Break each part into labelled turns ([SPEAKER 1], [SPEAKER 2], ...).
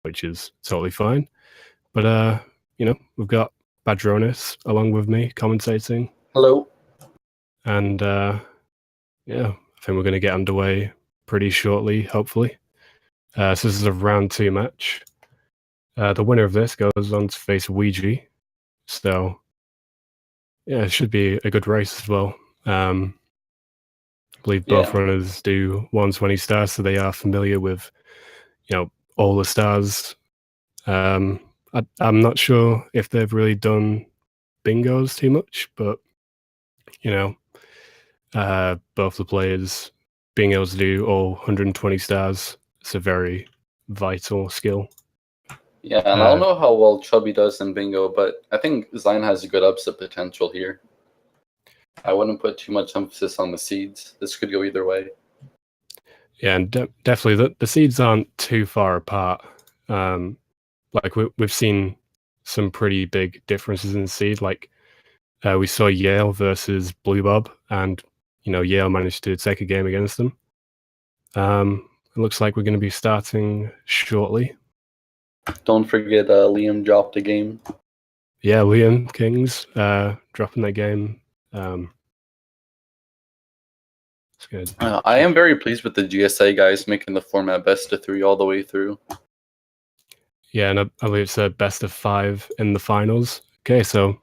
[SPEAKER 1] which is totally fine. But you know, we've got Badronis along with me commentating.
[SPEAKER 2] Hello.
[SPEAKER 1] And yeah, I think we're going to get underway pretty shortly, hopefully. So this is a round 2 match. The winner of this goes on to face Ouija. So yeah, it should be a good race as well. I believe both runners do 120 stars, so they are familiar with, you know, all the stars. I'm not sure if they've really done bingos too much, but you know, both the players being able to do all 120 stars, it's a very vital skill.
[SPEAKER 2] Yeah, and I don't know how well Chubby does in bingo, but I think Xein has a good upset potential here. I wouldn't put too much emphasis on the seeds. This could go either way.
[SPEAKER 1] Yeah, and definitely the seeds aren't too far apart. Like we've seen some pretty big differences in the seed. Like we saw Yale versus Blue Bob, and you know, Yale managed to take a game against them. It looks like we're going to be starting shortly.
[SPEAKER 2] Don't forget Liam dropped a game.
[SPEAKER 1] Yeah, Liam Kings dropping that game. It's good.
[SPEAKER 2] I am very pleased with the GSA guys making the format best of 3 all the way through.
[SPEAKER 1] Yeah, and I believe it's a best of 5 in the finals. Okay, so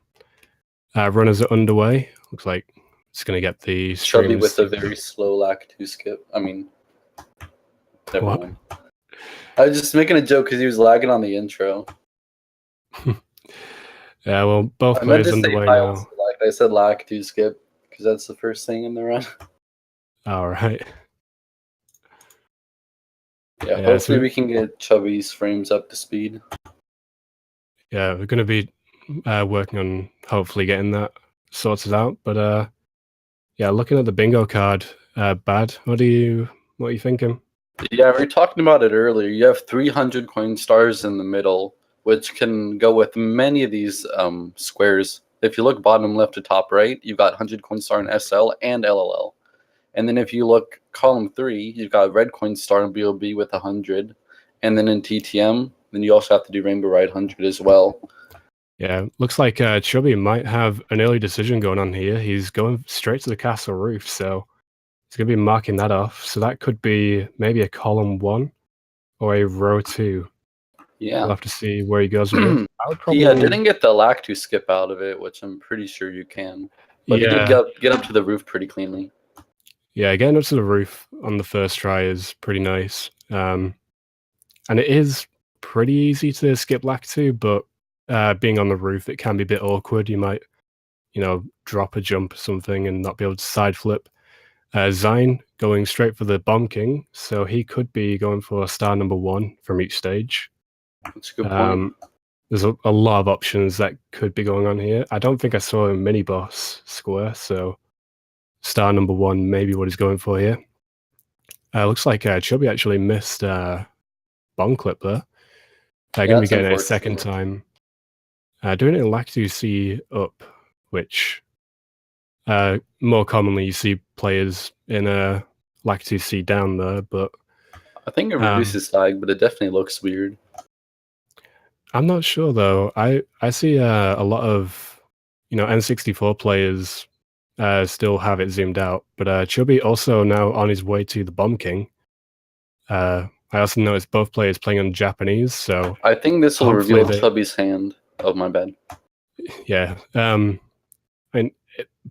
[SPEAKER 1] runners are underway. Looks like it's going to get the
[SPEAKER 2] Chubby with a very slow lack 2 skip. I mean, never mind. I was just making a joke because he was lagging on the intro.
[SPEAKER 1] Yeah, well, both players underway now.
[SPEAKER 2] I said lack 2 skip because that's the first thing in the run.
[SPEAKER 1] All right.
[SPEAKER 2] Yeah, hopefully we can get Chubby's frames up to speed.
[SPEAKER 1] Yeah, we're going to be working on hopefully getting that sorted out. But yeah, looking at the bingo card, Bad, what are you thinking?
[SPEAKER 2] Yeah, we were talking about it earlier. You have 300 coin stars in the middle, which can go with many of these squares. If you look bottom left to top right, you've got 100 coin star in SL and LLL. And then if you look column 3, you've got red coin star in BOB with 100. And then in TTM, then you also have to do Rainbow Ride 100 as well.
[SPEAKER 1] Yeah, looks like Chubby might have an early decision going on here. He's going straight to the castle roof, so he's going to be marking that off. So that could be maybe a column 1 or a row 2.
[SPEAKER 2] Yeah.
[SPEAKER 1] We'll have to see where he goes with it.
[SPEAKER 2] Yeah, didn't get the lack to skip out of it, which I'm pretty sure you can. But he did get up to the roof pretty cleanly.
[SPEAKER 1] Yeah, getting up to the roof on the first try is pretty nice. And it is pretty easy to skip lack 2, but being on the roof, it can be a bit awkward. You might, you know, drop a jump or something and not be able to side flip. Xein going straight for the Bomb King, so he could be going for star number 1 from each stage.
[SPEAKER 2] That's a good point.
[SPEAKER 1] There's a lot of options that could be going on here. I don't think I saw a mini boss square, so star number 1 maybe what he's going for here. Looks like Chubby actually missed bomb clip there. Going to be getting it a second time. Doing it in lack 2C up, which more commonly you see players in a lack 2C down there, but
[SPEAKER 2] I think it reduces lag, but it definitely looks weird.
[SPEAKER 1] I'm not sure though. I see a lot of, you know, N64 players still have it zoomed out, but Chubby also now on his way to the Bomb King. I also noticed both players playing on Japanese, so
[SPEAKER 2] I think this will reveal Chubby's hand. Oh, my bad.
[SPEAKER 1] Yeah, I mean,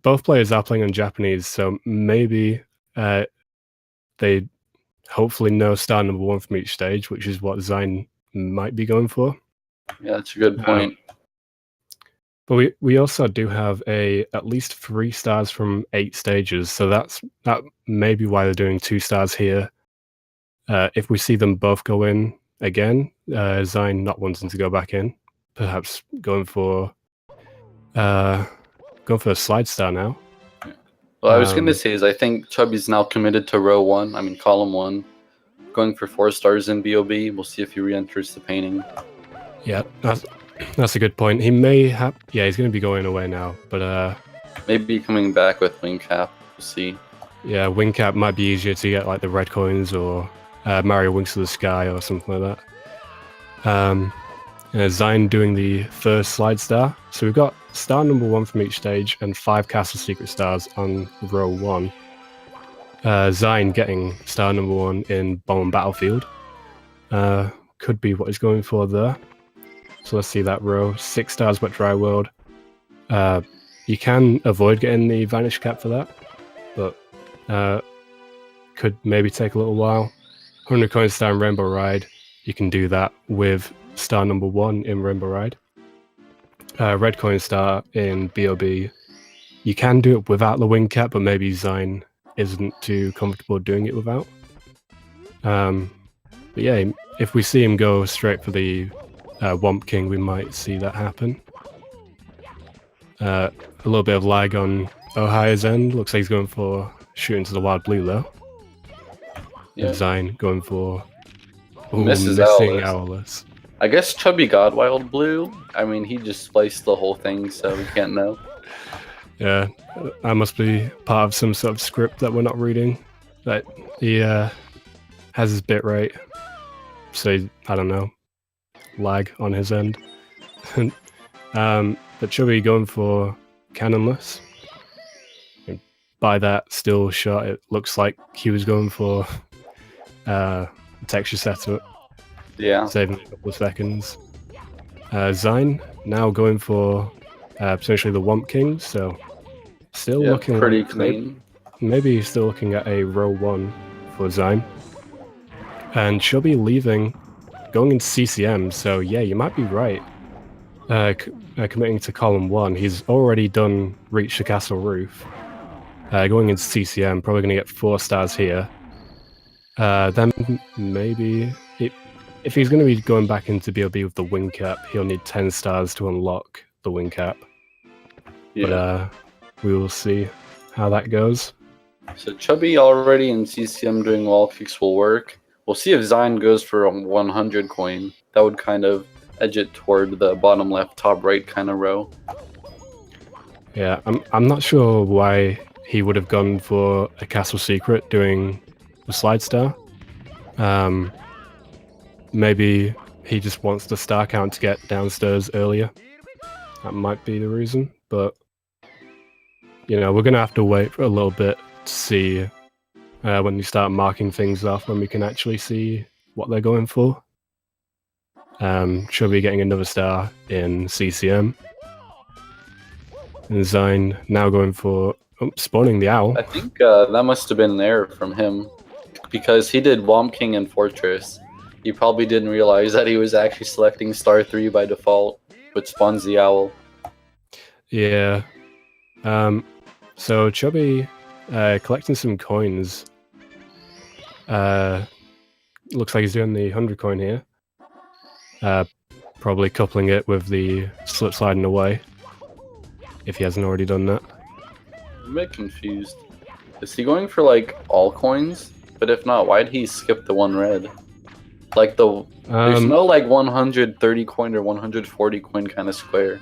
[SPEAKER 1] both players are playing on Japanese, so maybe they hopefully know star number 1 from each stage, which is what Xein might be going for.
[SPEAKER 2] Yeah, that's a good point.
[SPEAKER 1] But we also do have at least 3 stars from 8 stages, so that may be why they're doing 2 stars here. If we see them both go in again, Xein not wanting to go back in, perhaps going for a slide star now.
[SPEAKER 2] Yeah. Well, I was going to say is I think Chubby's now committed to row 1. I mean column 1, going for 4 stars in BOB. We'll see if he re-enters the painting.
[SPEAKER 1] Yeah, that's a good point. He may have. Yeah, he's going to be going away now, but
[SPEAKER 2] maybe coming back with wing cap. We'll see.
[SPEAKER 1] Yeah, wing cap might be easier to get, like the red coins or Mario Winks to the Sky or something like Xein doing the first slide star. So we've got star number 1 from each stage and 5 castle secret stars on row 1. Xein getting star number 1 in bomb battlefield. Could be what he's going for there. So let's see that row. 6 stars wet dry world. You can avoid getting the vanish cap for that, but could maybe take a little while. 100 coin star in Rainbow Ride. You can do that with star number 1 in Rainbow Ride. Red coin star in BOB. You can do it without the wing cap, but maybe Xein isn't too comfortable doing it without. But yeah, if we see him go straight for the Womp King, we might see that happen. A little bit of lag on Ohire's end. Looks like he's going for shooting to the wild blue though. Yeah. Xein going for
[SPEAKER 2] missing
[SPEAKER 1] Owless.
[SPEAKER 2] I guess Chubby got wild blue. I mean, he just spliced the whole thing, so we can't know.
[SPEAKER 1] Yeah, that must be part of some sort of script that we're not reading. That he has his bit rate, so I don't know, lag on his end. But Chubby going for cannonless. And by that still shot, it looks like he was going for texture setup.
[SPEAKER 2] Yeah.
[SPEAKER 1] Saving a couple of seconds. Xein now going for potentially the Womp King, so still looking
[SPEAKER 2] pretty clean.
[SPEAKER 1] Maybe still looking at a row 1 for Xein. And Chubby leaving, going into CCM, so yeah, you might be right. Committing to column 1, he's already done reach the castle roof. Going into CCM, probably going to get 4 stars here. Then maybe, if he's going to be going back into BOB with the wing cap, he'll need 10 stars to unlock the wing cap. Yeah. But we will see how that goes.
[SPEAKER 2] So Chubby already in CCM doing wall kicks will work. We'll see if Xein goes for a 100 coin. That would kind of edge it toward the bottom left, top right kind of row.
[SPEAKER 1] Yeah, I'm not sure why he would have gone for a castle secret doing the slide star. Maybe he just wants the star count to get downstairs earlier. That might be the reason, but you know, we're gonna have to wait for a little bit to see when we start marking things off, when we can actually see what they're going for. Chubby getting another star in CCM. And Xein now going for spawning the owl.
[SPEAKER 2] I think that must have been an error from him, because he did Womp King and Fortress. He probably didn't realize that he was actually selecting star 3 by default, which spawns the owl.
[SPEAKER 1] Yeah. So Chubby collecting some coins. Looks like he's doing the 100 coin here. Probably coupling it with the slip sliding away, if he hasn't already done that.
[SPEAKER 2] I'm a bit confused. Is he going for like all coins? But if not, why'd he skip the 1 red? Like there's no like 130 coin or 140 coin kind of square.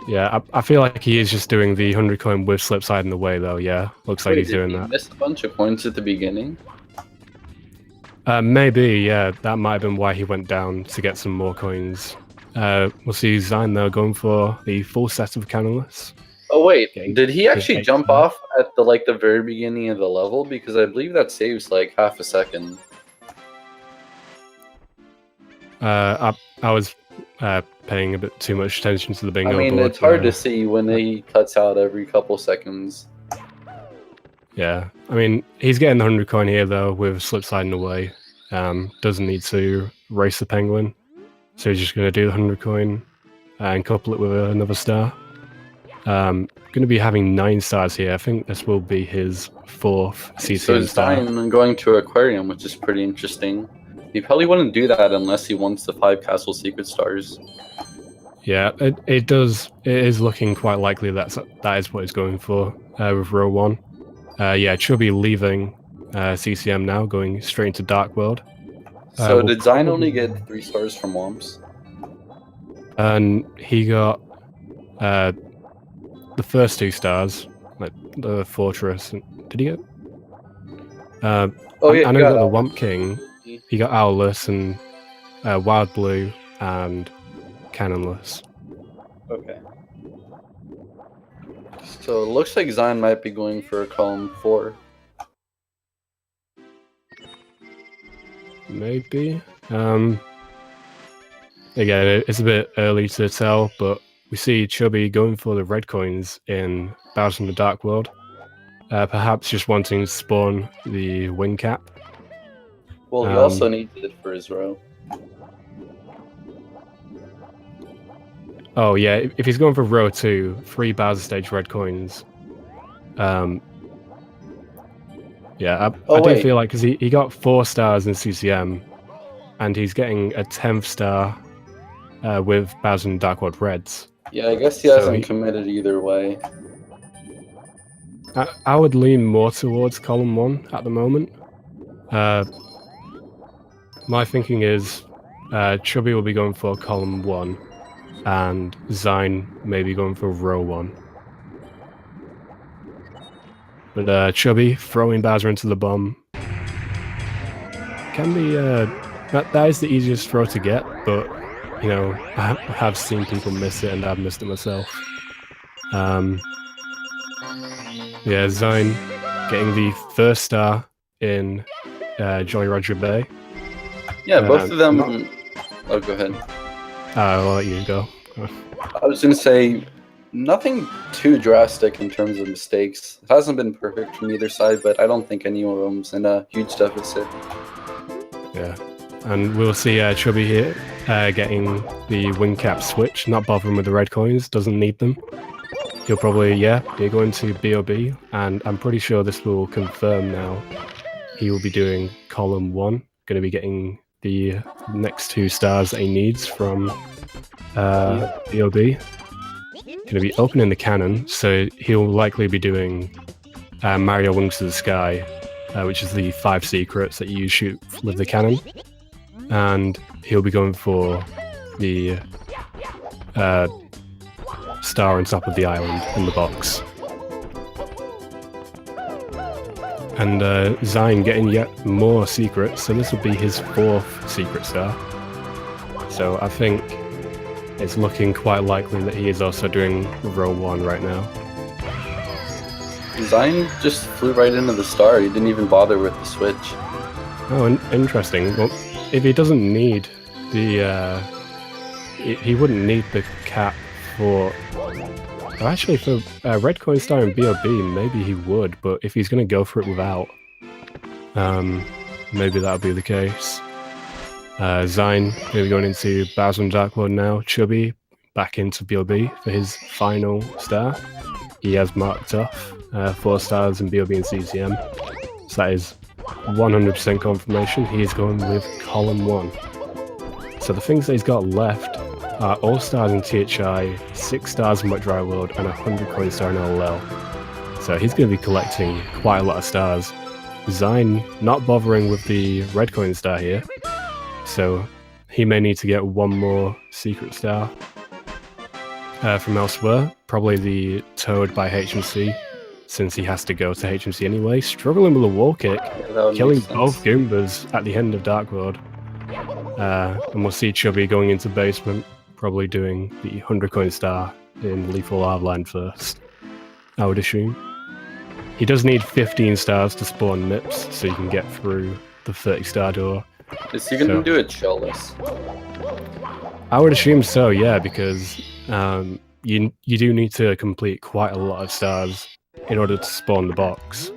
[SPEAKER 1] Yeah, I feel like he is just doing the 100 coin with slip sliding away though. Yeah, looks like he's doing that.
[SPEAKER 2] He missed a bunch of coins at the beginning.
[SPEAKER 1] Maybe, yeah, that might have been why he went down to get some more coins. We'll see Xein though going for the full set of cannonless.
[SPEAKER 2] Oh wait, did he actually jump off at the very beginning of the level? Because I believe that saves like half a second.
[SPEAKER 1] I was paying a bit too much attention to the bingo board.
[SPEAKER 2] I mean, it's hard to see when he cuts out every couple seconds.
[SPEAKER 1] Yeah, I mean, he's getting the 100 coin here though with slip sliding away. Doesn't need to race the penguin, so he's just going to do the 100 coin and couple it with another star. Going to be having 9 stars here. I think this will be his 4th CCM star.
[SPEAKER 2] So Xein going to Aquarium, which is pretty interesting. He probably wouldn't do that unless he wants the 5 castle secret stars.
[SPEAKER 1] Yeah, it does. It is looking quite likely that is what he's going for with row 1. Yeah, Chubby leaving CCM now, going straight into Dark World.
[SPEAKER 2] So did Xein only get 3 stars from Womps?
[SPEAKER 1] And he got the first 2 stars, like the Fortress. Did he get?
[SPEAKER 2] Oh yeah,
[SPEAKER 1] I know he got the Womp King. He got Owless and Wild Blue, and Cannonless.
[SPEAKER 2] Okay. So it looks like Xein might be going for column 4.
[SPEAKER 1] Maybe. Again, it's a bit early to tell, but we see Chubby going for the red coins in Bowser in the Dark World. Perhaps just wanting to spawn the wing cap.
[SPEAKER 2] Well, he also needs it for his row.
[SPEAKER 1] Oh yeah, if he's going for row 2, 3 Bowser stage red coins. Yeah, I do feel like because he got 4 stars in CCM, and he's getting a 10th star with Bowser in Dark World Reds.
[SPEAKER 2] Yeah, I guess he hasn't committed either way.
[SPEAKER 1] I would lean more towards column 1 at the moment. My thinking is Chubby will be going for column 1, and Xein may be going for row 1. But Chubby throwing Bowser into the bomb can be that is the easiest throw to get, but you know I have seen people miss it, and I've missed it myself. Yeah, Xein getting the first star in Jolly Roger Bay.
[SPEAKER 2] Yeah, both of them. Oh, go ahead.
[SPEAKER 1] I'll let you go.
[SPEAKER 2] I was gonna say nothing too drastic in terms of mistakes. It hasn't been perfect from either side, but I don't think any of them's in a huge deficit.
[SPEAKER 1] Yeah, and we'll see Chubby here getting the wing cap switch, not bothering with the red coins, doesn't need them. He'll probably, be going to BOB, and I'm pretty sure this will confirm now. He will be doing column 1, going to be getting the next 2 stars that he needs from BOB. Going to be opening the cannon, so he'll likely be doing Mario Wings to the Sky, which is the 5 secrets that you shoot with the cannon. And he'll be going for the star on top of the island in the box. And Xein getting yet more secrets, so this will be his 4th secret star. So I think it's looking quite likely that he is also doing row 1 right now.
[SPEAKER 2] Xein just flew right into the star, he didn't even bother with the switch.
[SPEAKER 1] Oh, interesting. Well, if he doesn't need the... he wouldn't need the cap for... Oh, actually, for Red Coin Star and BOB, maybe he would, but if he's going to go for it without, maybe that'll be the case. Xein maybe going into Bowser and Dark World now. Chubby back into BOB for his final star. He has marked off 4 stars in BOB and CCM. So that is 100% confirmation. He is going with column 1. So the things that he's got left are all stars in THI, 6 stars in Wet Dry World, and 100 coin star in LOL. So he's going to be collecting quite a lot of stars. Xein not bothering with the red coin star here, so he may need to get 1 more secret star from elsewhere. Probably the Toad by HMC, since he has to go to HMC anyway. Struggling with a wall kick, killing both Goombas at the end of Dark World. And we'll see Chubby going into basement, probably doing the 100 coin star in Lethal Lava Line first, I would assume. He does need 15 stars to spawn Mips, so you can get through the 30 star door.
[SPEAKER 2] Is he going to do it shellless?
[SPEAKER 1] I would assume so, yeah, because you do need to complete quite a lot of stars in order to spawn the box.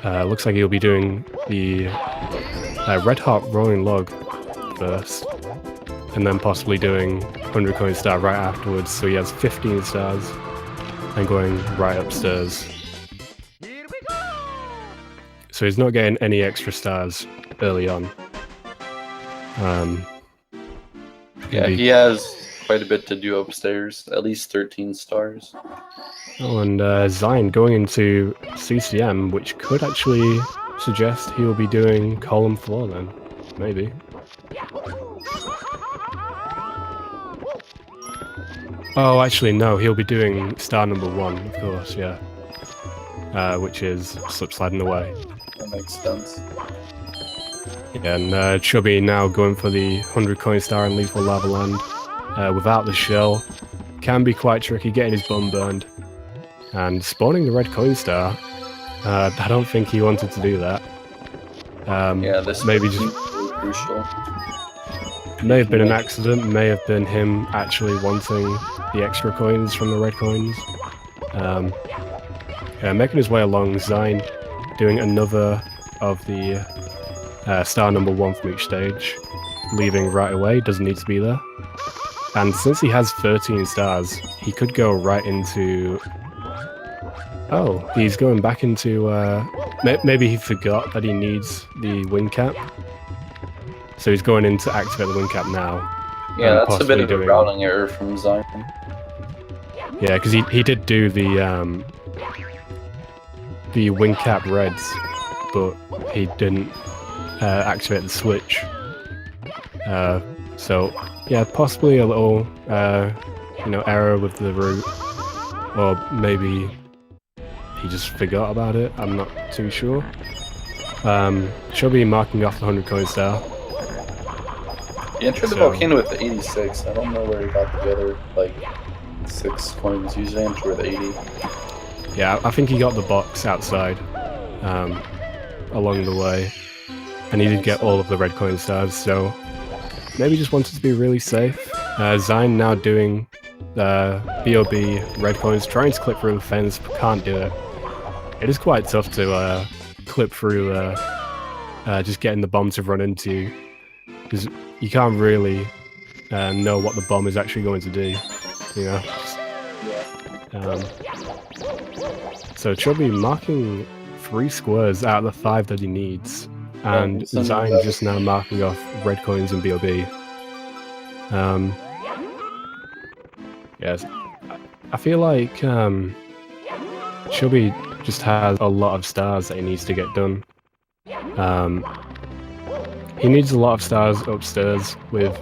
[SPEAKER 1] Looks like he'll be doing the Red Hot Rolling Log first, and then possibly doing 100 coin star right afterwards, so he has 15 stars and going right upstairs. So he's not getting any extra stars early on.
[SPEAKER 2] Yeah, he has quite a bit to do upstairs, at least 13 stars.
[SPEAKER 1] Oh, and Xein going into CCM, which could actually suggest he will be doing column 4 then, maybe. Oh, actually, no, he'll be doing star number 1, of course, yeah. Which is slip sliding away.
[SPEAKER 2] That makes sense.
[SPEAKER 1] And Chubby now going for the 100 coin star and lethal lava land without the shell. Can be quite tricky getting his bum burned. And spawning the red coin star, I don't think he wanted to do that.
[SPEAKER 2] Yeah, this
[SPEAKER 1] maybe
[SPEAKER 2] is
[SPEAKER 1] just
[SPEAKER 2] really crucial.
[SPEAKER 1] may have been an accident, may have been him actually wanting the extra coins from the red coins. Making his way along, Xein doing another of the star number 1 from each stage, leaving right away, doesn't need to be there. And since he has 13 stars, he could go right into... Oh, he's going back into... maybe he forgot that he needs the wing cap. So he's going in to activate the wing cap now.
[SPEAKER 2] Yeah, that's a bit of a routing error from Xein.
[SPEAKER 1] Yeah, because he did do the wing cap reds, but he didn't activate the switch. So yeah, possibly a little error with the route, or maybe he just forgot about it. I'm not too sure. Chubby marking off the 100 coin star.
[SPEAKER 2] He entered the volcano with the 86. I don't know where he got the other like 6 coins. Usually enter with 80.
[SPEAKER 1] Yeah, I think he got the box outside along the way, and he did get all of the red coin stars, so maybe just wanted to be really safe. Xein now doing BOB red coins, trying to clip through the fence, but can't do it. It is quite tough to clip through just getting the bomb to run into, because you can't really know what the bomb is actually going to do, you know? So Chubby marking 3 squares out of the 5 that he needs, and Xein just now marking off red coins and BOB. Yes, I feel like Chubby just has a lot of stars that he needs to get done. He needs a lot of stars upstairs with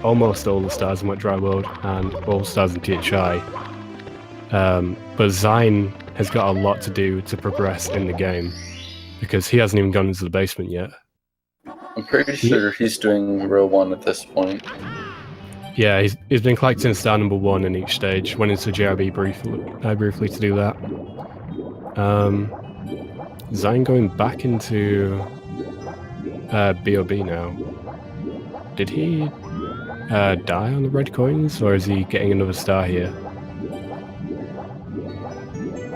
[SPEAKER 1] almost all the stars in Wet Dry World and all stars in THI. But Xein has got a lot to do to progress in the game, because he hasn't even gone into the basement yet.
[SPEAKER 2] I'm pretty sure he's doing row 1 at this point.
[SPEAKER 1] Yeah, he's been collecting star number 1 in each stage. Went into JRB briefly to do that. Xein going back into BOB now. Did he die on the red coins, or is he getting another star here?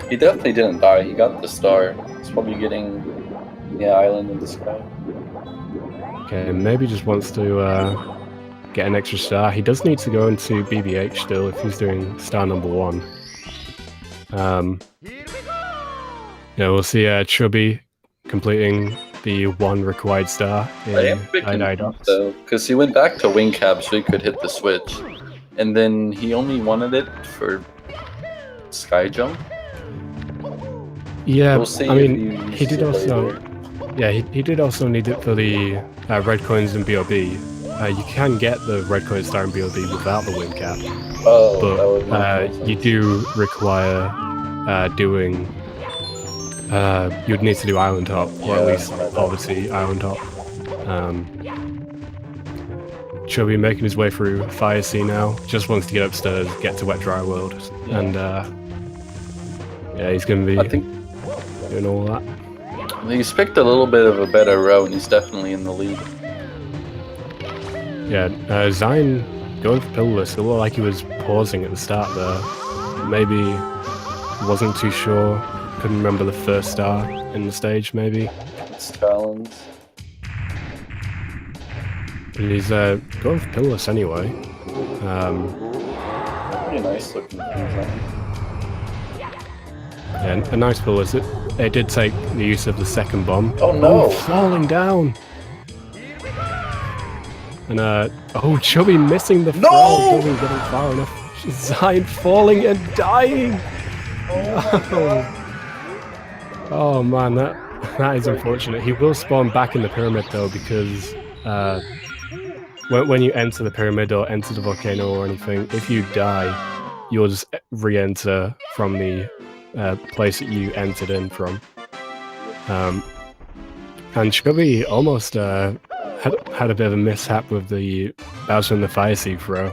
[SPEAKER 2] He definitely didn't die. He got the star. He's probably getting island in the sky.
[SPEAKER 1] Okay, maybe just wants to get an extra star. He does need to go into BBH still if he's doing star number 1. We'll see Chubby completing the 1 required star in
[SPEAKER 2] I am a bit confused though, because he went back to wing cap so he could hit the switch, and then he only wanted it for sky jump.
[SPEAKER 1] Yeah,
[SPEAKER 2] we'll
[SPEAKER 1] I mean, he did also. Yeah, he did also need it for the red coins and BOB. You can get the red coin star and BOB without the wing cap, but you do require doing. You'd need to do island hop, or at least poverty island hop. Chubby making his way through Fire Sea now. Just wants to get upstairs, get to Wet Dry World, and he's going to be doing all that.
[SPEAKER 2] He's picked a little bit of a better row, and he's definitely in the lead.
[SPEAKER 1] Yeah, Xein going for pillarless. It looked like he was pausing at the start there. Maybe wasn't too sure. Couldn't remember the first star in the stage, maybe.
[SPEAKER 2] It's challenge.
[SPEAKER 1] And he's going for pillarless anyway.
[SPEAKER 2] Pretty nice looking thing.
[SPEAKER 1] Yeah, a nice pillarless. It did take the use of the second bomb.
[SPEAKER 2] Oh no!
[SPEAKER 1] Falling down! And Chubby missing the fall, doesn't get it far enough. Xein falling and dying! No. Oh man, that is unfortunate. He will spawn back in the pyramid though, because when you enter the pyramid or enter the volcano or anything, if you die, you'll just re-enter from the place that you entered in from. And Chubby almost had a bit of a mishap with the Bowser and the Fire Seed throw.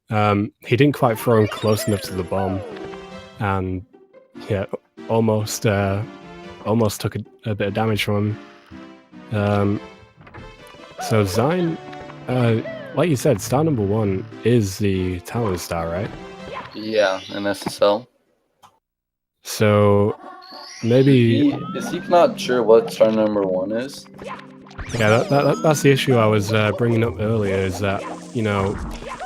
[SPEAKER 1] He didn't quite throw him close enough to the bomb, and yeah, almost took a bit of damage from him. So Xein, like you said, star number 1 is the talent star, right?
[SPEAKER 2] Yeah, in SSL.
[SPEAKER 1] So maybe
[SPEAKER 2] is he not sure what star number 1 is?
[SPEAKER 1] Yeah, that's the issue I was bringing up earlier, is that, you know,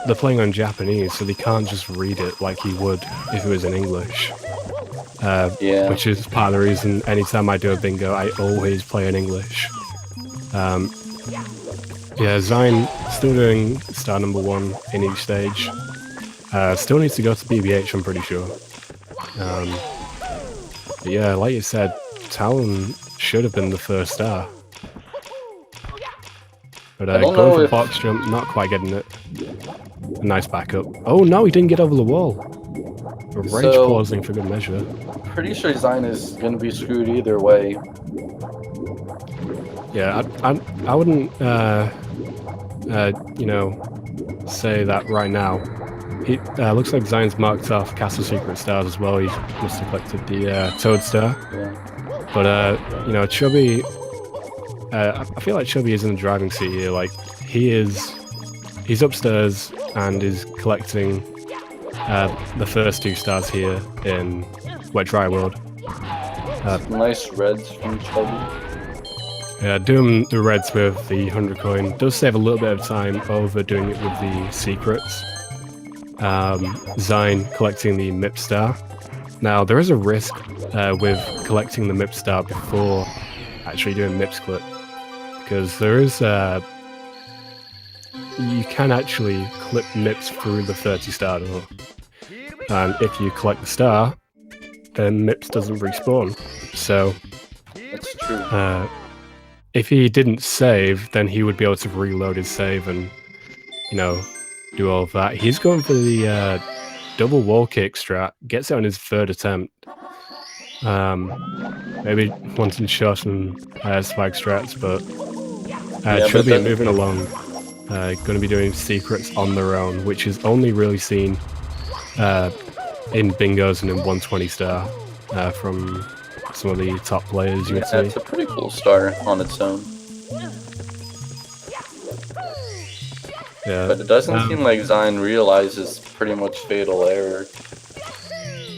[SPEAKER 1] they're playing on Japanese, so they can't just read it like he would if it was in English.
[SPEAKER 2] Yeah.
[SPEAKER 1] Which is part of the reason anytime I do a bingo, I always play in English. Yeah, Xein still doing star number 1 in each stage. Still needs to go to BBH, I'm pretty sure. But yeah, like you said, Talon should have been the first star. But going for the box jump, not quite getting it. A nice backup. Oh no, he didn't get over the wall. Rage pausing for good measure.
[SPEAKER 2] Pretty sure Xein is going to be screwed either way.
[SPEAKER 1] Yeah, I wouldn't, you know, say that right now. He looks like Xein's marked off Castle Secret stars as well. He must have collected the Toad star.
[SPEAKER 2] Yeah.
[SPEAKER 1] But you know, Chubby. I feel like Chubby is in the driving seat here. Like he's upstairs and is collecting the first 2 stars here in Wet Dry World.
[SPEAKER 2] Nice reds from Chubby.
[SPEAKER 1] Yeah, doing the reds with the 100 coin does save a little bit of time over doing it with the secrets. Xein collecting the MIP star. Now there is a risk with collecting the MIP star before actually doing MIP's clip, because there is you can actually clip MIPs through the 30 star door, and if you collect the star, then MIPs doesn't respawn. So
[SPEAKER 2] that's true.
[SPEAKER 1] If he didn't save, then he would be able to reload his save and, you know, do all of that. He's going for the double wall kick strat, gets it on his 3rd attempt. Maybe wanting to show some swag strats, but Chubby moving along, going to be doing secrets on their own, which is only really seen in bingos and in 120 star from some of the top players, you would say.
[SPEAKER 2] It's a pretty cool star on its own.
[SPEAKER 1] Yeah.
[SPEAKER 2] But it doesn't seem like Xein realizes pretty much fatal error.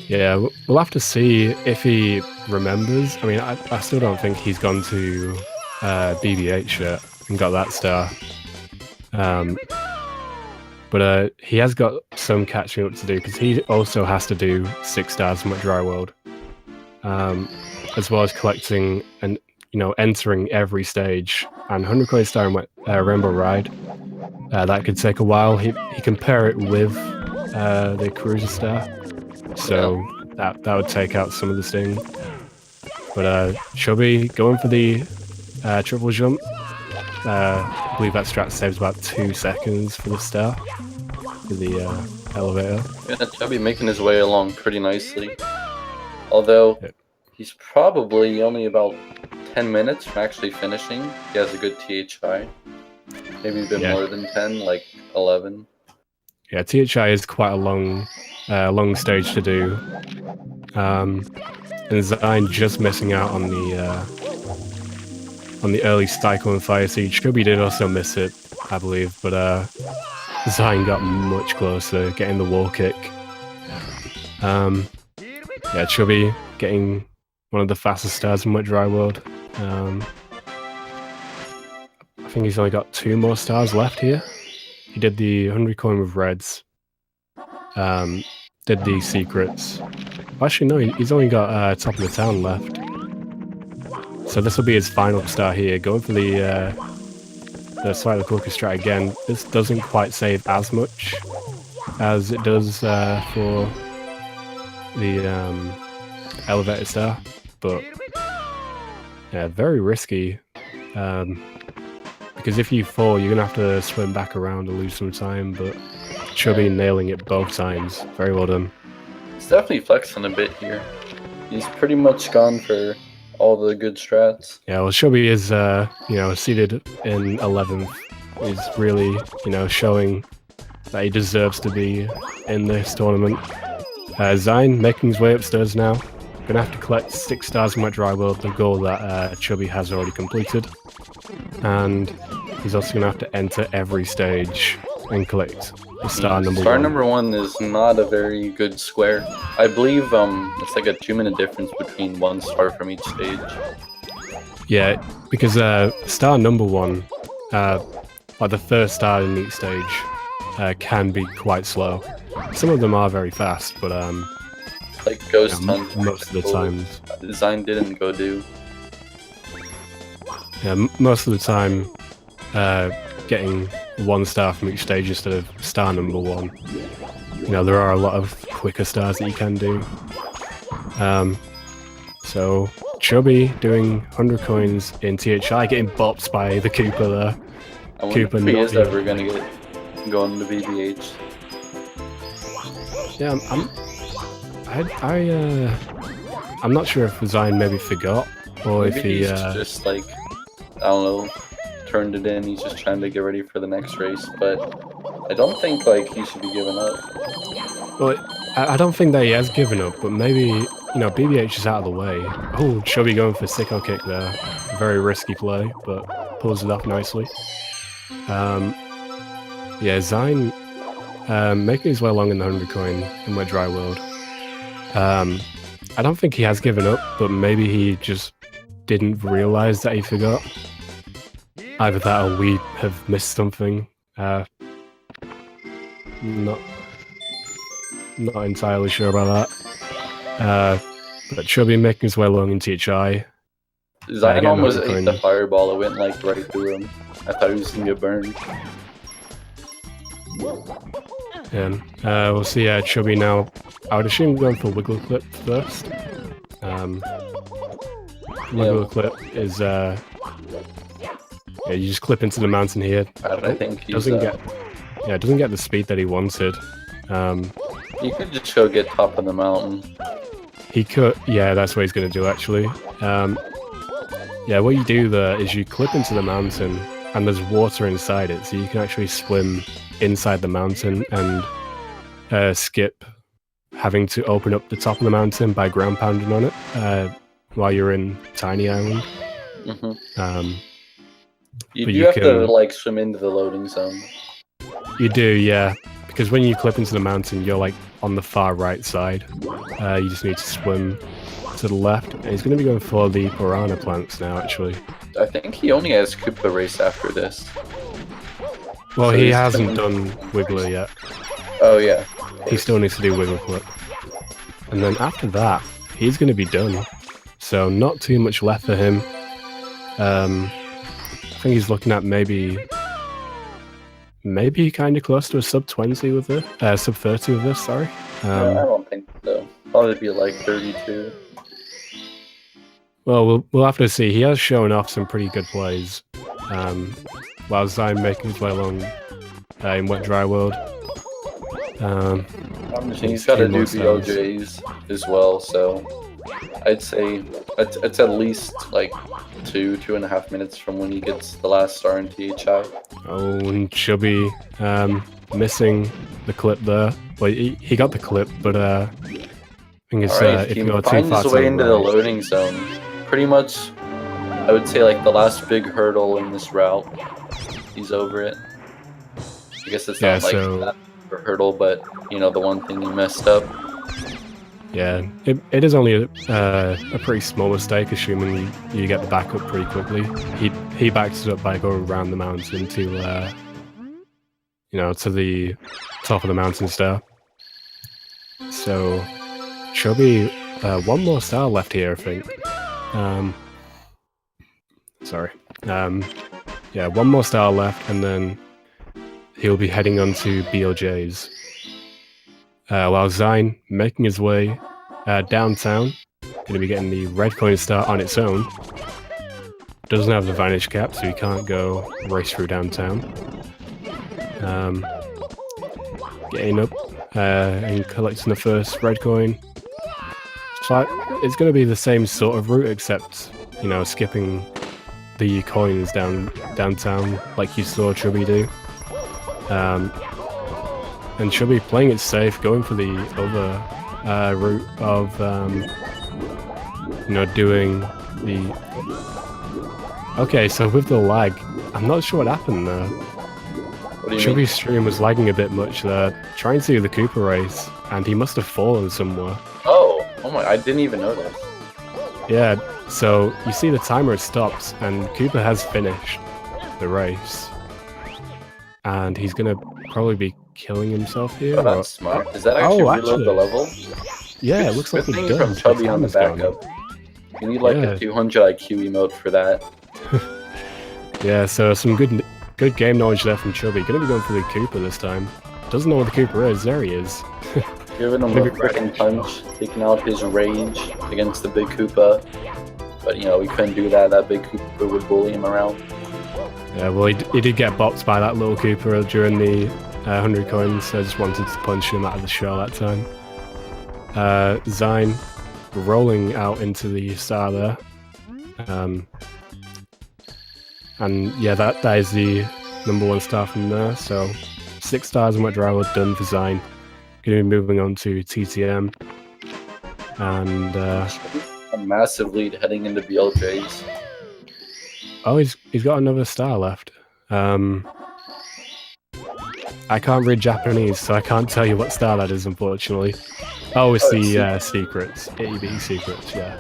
[SPEAKER 1] Yeah, we'll have to see if he remembers. I mean, I still don't think he's gone to BB8 yet and got that star. But he has got some catching up to do, because he also has to do 6 stars in Wet Dry World. As well as collecting and, you know, entering every stage. And 100 coin star in Rainbow Ride. That could take a while. He can pair it with the Cruiser star. So that would take out some of the sting. But Chubby going for the triple jump. I believe that strat saves about 2 seconds for the star. For the elevator.
[SPEAKER 2] Yeah, Chubby making his way along pretty nicely. Although he's probably only about 10 minutes from actually finishing. He has a good THI. Maybe a bit more than 10, like 11.
[SPEAKER 1] Yeah, THI is quite a long stage to do. And Xein just missing out on the early Cycle and Fire Seed. Chubby did also miss it, I believe, but Xein got much closer, getting the wall kick. Yeah, Chubby getting one of the fastest stars in Wet Dry World. I think he's only got 2 more stars left here. He did the 100 coin with reds. Did the secrets. Actually, no, he's only got top of the town left. So this will be his final star here. Going for the slightly quicker strat again. This doesn't quite save as much as it does for the elevator star, but yeah, very risky. Because if you fall, you're gonna have to swim back around and lose some time. But Chubby nailing it both times. Very well done.
[SPEAKER 2] He's definitely flexing a bit here. He's pretty much gone for all the good strats.
[SPEAKER 1] Yeah, well, Chubby is, you know, seated in 11th. He's really, you know, showing that he deserves to be in this tournament. Xein making his way upstairs now. Gonna have to collect 6 stars from my dry world, the goal that Chubby has already completed. And he's also gonna have to enter every stage and collect the star number 1.
[SPEAKER 2] Star number 1 is not a very good square. I believe it's like a 2-minute difference between 1 star from each stage.
[SPEAKER 1] Yeah, because star number 1, like the first star in each stage, can be quite slow. Some of them are very fast, but
[SPEAKER 2] like Ghost Hunt,
[SPEAKER 1] most of the times.
[SPEAKER 2] Xein didn't go do.
[SPEAKER 1] Yeah, most of the time, getting 1 star from each stage instead of star number 1. You know, there are a lot of quicker stars that you can do. So Chubby doing 100 coins in THI, getting bopped by the Cooper there.
[SPEAKER 2] I wonder if he is ever gonna get going to BBH.
[SPEAKER 1] Yeah, I'm not sure if Xein maybe forgot or
[SPEAKER 2] Maybe
[SPEAKER 1] if he
[SPEAKER 2] he's just like, I don't know, turned it in. He's just trying to get ready for the next race, but I don't think like he should be giving up.
[SPEAKER 1] Well, I don't think that he has given up, but maybe, you know, BBH is out of the way. Oh, Chubby going for sicko kick there. Very risky play, but pulls it off nicely. Yeah, Xein making his way along in the 100 coin in my dry world. I don't think he has given up, but maybe he just didn't realize that he forgot. Either that or we have missed something. Not entirely sure about that. But Chubby making his way along in THI.
[SPEAKER 2] Xein almost ate the fireball. It went like right through him. I thought he was gonna get burned.
[SPEAKER 1] And we'll see Chubby now. I would assume going for Wiggle Clip first. Wiggle Clip is yeah, you just clip into the mountain here.
[SPEAKER 2] I think he
[SPEAKER 1] doesn't get the speed that he wanted.
[SPEAKER 2] He could just go get top of the mountain.
[SPEAKER 1] He could, yeah, that's what he's gonna do actually. Yeah, what you do there is you clip into the mountain, and there's water inside it, so you can actually swim inside the mountain and skip having to open up the top of the mountain by ground pounding on it while you're in Tiny Island.
[SPEAKER 2] You do have to like swim into the loading zone.
[SPEAKER 1] You do, yeah, because when you clip into the mountain, you're like on the far right side. You just need to swim to the left, and he's going to be going for the piranha plants now, actually.
[SPEAKER 2] I think he only has Koopa race after this.
[SPEAKER 1] Well, so he hasn't done Wiggler yet.
[SPEAKER 2] Oh, yeah.
[SPEAKER 1] He still needs to do Wiggle Clip. And then after that, he's going to be done. So not too much left for him. I think he's looking at maybe kind of close to a sub 20 with it, sub 30 with this. Sorry.
[SPEAKER 2] I don't think so. Probably be like 32.
[SPEAKER 1] Well, we'll have to see. He has shown off some pretty good plays. While Xein making his way along in Wet Dry World.
[SPEAKER 2] He's got to do BOJs as well, so I'd say it's at least like 2.5 minutes from when he gets the last star in THI.
[SPEAKER 1] Oh, and Chubby missing the clip there. Well, he got the clip, but I think it's if you go too far,
[SPEAKER 2] finds his way into the loading zone. Pretty much, I would say like the last big hurdle in this route, he's over it. I guess it's not like that hurdle, but you know, the one thing you messed up.
[SPEAKER 1] Yeah, it is only a pretty small mistake, assuming you get the back up pretty quickly. He backs it up by going around the mountain to you know, to the top of the mountain star. So Chubby, one more star left here, I think. Sorry. Yeah, one more star left, and then he'll be heading on to BLJ's. While Xein making his way downtown, going to be getting the red coin star on its own. Doesn't have the vanish cap, so he can't go race through downtown. Getting up and collecting the first red coin. So it's going to be the same sort of route, except, you know, skipping the coins downtown like you saw Chubby do. And Chubby playing it safe, going for the other route of, you know, doing the... Okay, so with the lag, I'm not sure what happened there.
[SPEAKER 2] What do you mean?
[SPEAKER 1] Chubby's stream was lagging a bit much there, trying to do the Cooper race, and he must have fallen somewhere.
[SPEAKER 2] Oh my, I didn't even notice.
[SPEAKER 1] Yeah, so you see the timer stops, and Cooper has finished the race. And he's gonna probably be killing himself here.
[SPEAKER 2] Oh, that's smart. Does that actually reload the level?
[SPEAKER 1] Yeah, it looks like it
[SPEAKER 2] thing
[SPEAKER 1] does.
[SPEAKER 2] From Chubby on the backup. You need like a 200 IQ emote for that.
[SPEAKER 1] Yeah, so some good game knowledge there from Chubby. Gonna be going for the Cooper this time. Doesn't know what the Cooper is. There he is.
[SPEAKER 2] Giving him a freaking punch, taking out his rage against the big Koopa. But you know, we couldn't do that. That big Koopa would bully him around.
[SPEAKER 1] Yeah, well, he did get bopped by that little Cooper during the 100 coins. So I just wanted to punch him out of the shell that time. Xein rolling out into the star there. And yeah, that is the #1 star from there. So 6 stars and wet driver done for Xein. Going to be moving on to TTM. And
[SPEAKER 2] a massive lead heading into BLJ's.
[SPEAKER 1] Oh, he's got another star left. I can't read Japanese, so I can't tell you what star that is, unfortunately. Oh, it's the secrets. AEB secrets, yeah.